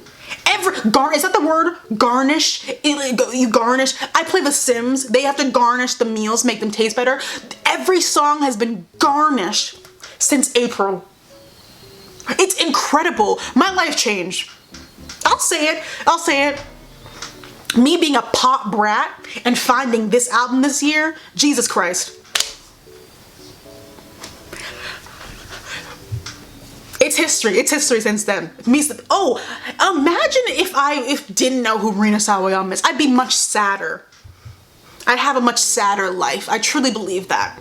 Is that the word? Garnish? You garnish. I play The Sims. They have to garnish the meals, make them taste better. Every song has been garnished since April. It's incredible. My life changed. I'll say it. Me being a pop brat and finding this album this year, Jesus Christ. It's history. It's history since then. Oh, imagine if I didn't know who Rina Sawayama is. I'd be much sadder. I'd have a much sadder life. I truly believe that.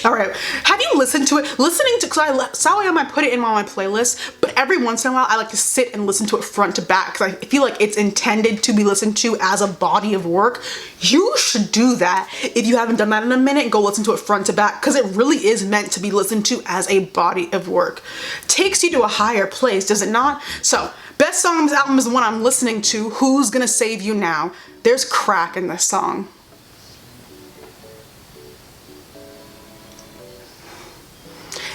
All right, have you listened to it? Sawayama, I put it in on my playlist, but every once in a while I like to sit and listen to it front to back because I feel like it's intended to be listened to as a body of work. You should do that. If you haven't done that in a minute, go listen to it front to back because it really is meant to be listened to as a body of work. Takes you to a higher place, does it not? So, best song on this album is the one I'm listening to, Who's Gonna Save You Now? There's crack in this song.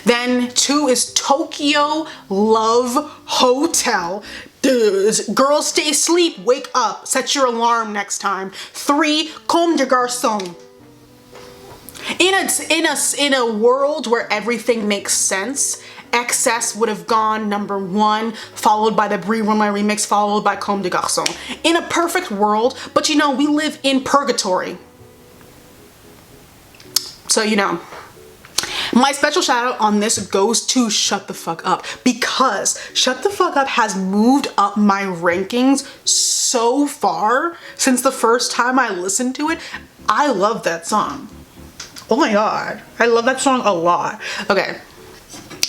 Then 2 is Tokyo Love Hotel. Girls stay asleep, wake up, set your alarm next time. 3, Comme des Garçons. In a world where everything makes sense, Excess would have gone number 1, followed by the Brie Romeo remix, followed by Comme des Garçons. In a perfect world, but you know, we live in purgatory. So you know. My special shout out on this goes to Shut the Fuck Up, because Shut the Fuck Up has moved up my rankings so far since the first time I listened to it. I love that song. Oh my god, I love that song a lot. Okay,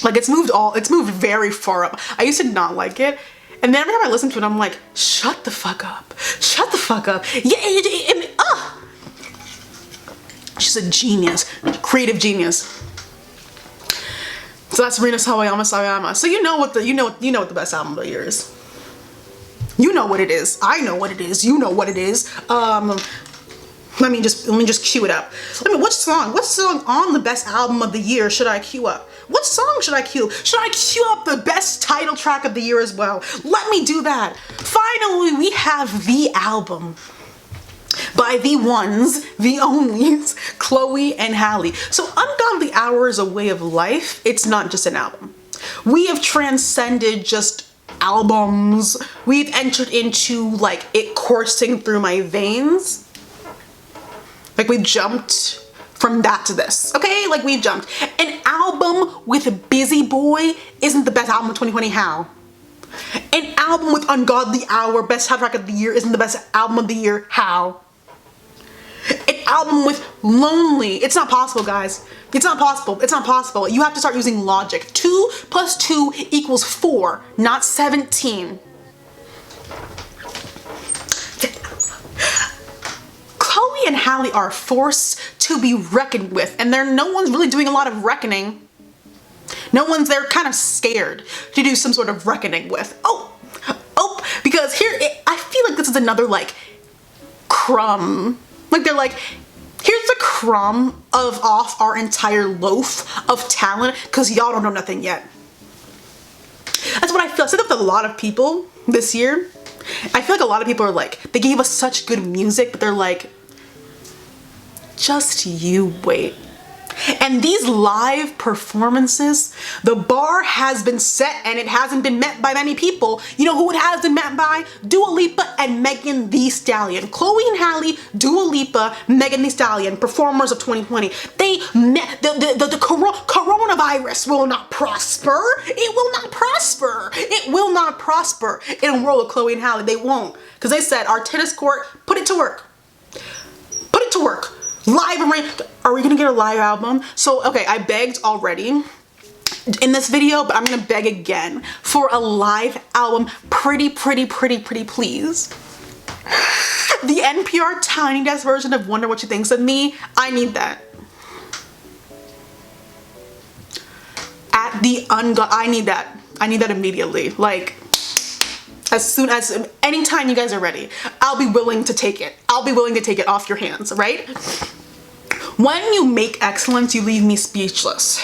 like it's moved very far up. I used to not like it, and then every time I listen to it, I'm like, shut the fuck up, shut the fuck up. Yeah, she's a genius, creative genius. So that's Rina Sawayama. So you know what the best album of the year is. You know what it is. I know what it is. You know what it is. Let me just cue it up. What song on the best album of the year should I cue up? What song should I cue? Should I cue up the best title track of the year as well? Let me do that. Finally, we have the album by the ones, the onlys, Chloe and Halle. So Ungodly Hour is a way of life. It's not just an album. We have transcended just albums. We've entered into like it coursing through my veins. Like we've jumped from that to this, okay? Like we've jumped. An album with Busy Boy isn't the best album of 2020, how? An album with Ungodly Hour, best soundtrack of the year, isn't the best album of the year, how? An album with Lonely, it's not possible, guys. It's not possible, it's not possible. You have to start using logic. 2 + 2 = 4, not 17. Chloe and Halle are a force to be reckoned with, and no one's really doing a lot of reckoning. They're kind of scared to do some sort of reckoning with. Because I feel like this is another like crumb. Like they're like, here's a crumb off our entire loaf of talent because y'all don't know nothing yet. That's what I feel. I said that with a lot of people this year. I feel like a lot of people are like, they gave us such good music, but they're like, just you wait. And these live performances, the bar has been set and it hasn't been met by many people. You know who it has been met by? Dua Lipa and Megan Thee Stallion. Chloe and Halle, Dua Lipa, Megan Thee Stallion, performers of 2020. They met, the coronavirus will not prosper. It will not prosper. It will not prosper in a world of Chloe and Halle. They won't. Because they said, our tennis court, put it to work. Put it to work. Live and are we gonna get a live album? So, okay, I begged already in this video, but I'm gonna beg again for a live album. Pretty please. The NPR Tiny Desk version of Wonder What You Thinks of Me. I need that. I need that. I need that immediately. Like, anytime you guys are ready, I'll be willing to take it. I'll be willing to take it off your hands, right? When you make excellence, you leave me speechless.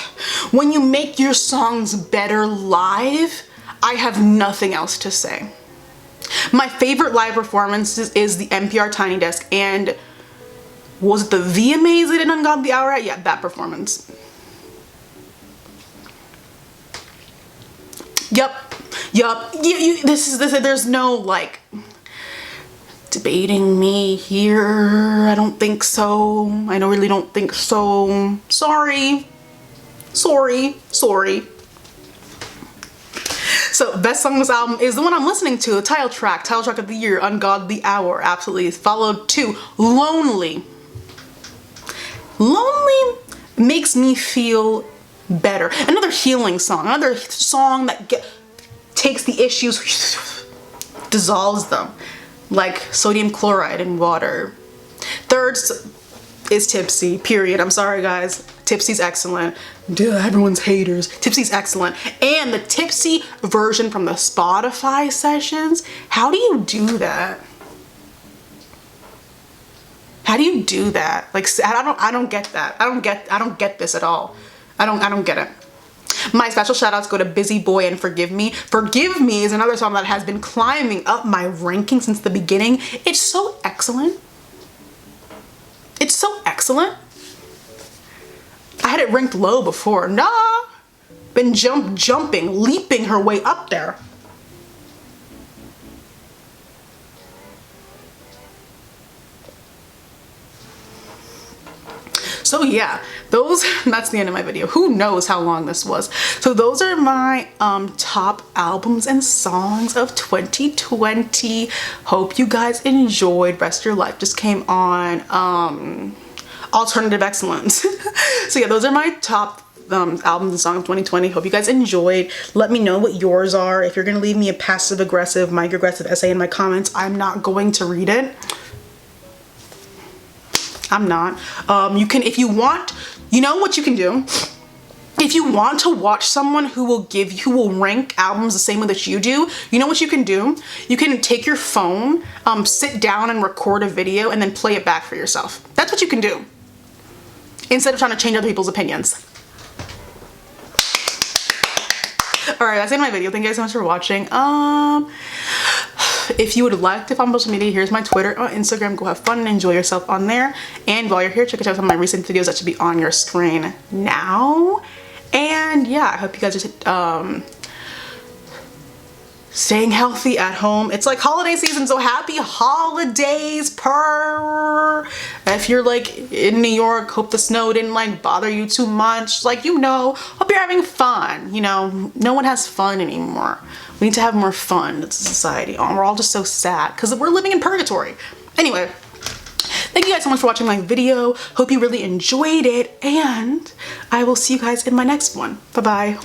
When you make your songs better live, I have nothing else to say. My favorite live performance is the NPR Tiny Desk, and was it the VMAs they did Ungodly Hour at? Yeah, that performance. Yup. There's no like debating me here. I don't think so. I really don't think so. Sorry. So best song on this album is the one I'm listening to, the title track of the year, Ungodly Hour, absolutely. Followed to Lonely. Lonely makes me feel better. Another healing song, another song that takes the issues, dissolves them, like sodium chloride in water. Third is Tipsy, period. I'm sorry guys, Tipsy's excellent. Duh, everyone's haters. Tipsy's excellent. And the Tipsy version from the Spotify sessions, how do you do that? How do you do that? Like, I don't get that. I don't get this at all. I don't get it. My special shout outs go to Busy Boy and Forgive Me. Forgive Me is another song that has been climbing up my ranking since the beginning. It's so excellent. It's so excellent. I had it ranked low before. Nah. Been jumping, leaping her way up there. So yeah, that's the end of my video. Who knows how long this was. So those are my top albums and songs of 2020. Hope you guys enjoyed. Rest of Your Life just came on. Alternative Excellence. So yeah, those are my top albums and songs of 2020. Hope you guys enjoyed. Let me know what yours are. If you're gonna leave me a passive aggressive, microaggressive essay in my comments, I'm not going to read it. I'm not. You can, if you want, you know what you can do? If you want to watch someone who will rank albums the same way that you do, you know what you can do? You can take your phone, sit down and record a video and then play it back for yourself. That's what you can do. Instead of trying to change other people's opinions. Alright, that's the end of my video. Thank you guys so much for watching. If you would like to follow me on social media, here's my Twitter or Instagram. Go have fun and enjoy yourself on there. And while you're here, check out some of my recent videos that should be on your screen now. And yeah, I hope you guys are staying healthy at home. It's like holiday season, so happy holidays, if you're like in New York, hope the snow didn't like bother you too much. Like, you know, hope you're having fun. You know, no one has fun anymore. We need to have more fun as a society. Oh, we're all just so sad because we're living in purgatory. Anyway, thank you guys so much for watching my video. Hope you really enjoyed it, and I will see you guys in my next one. Bye-bye.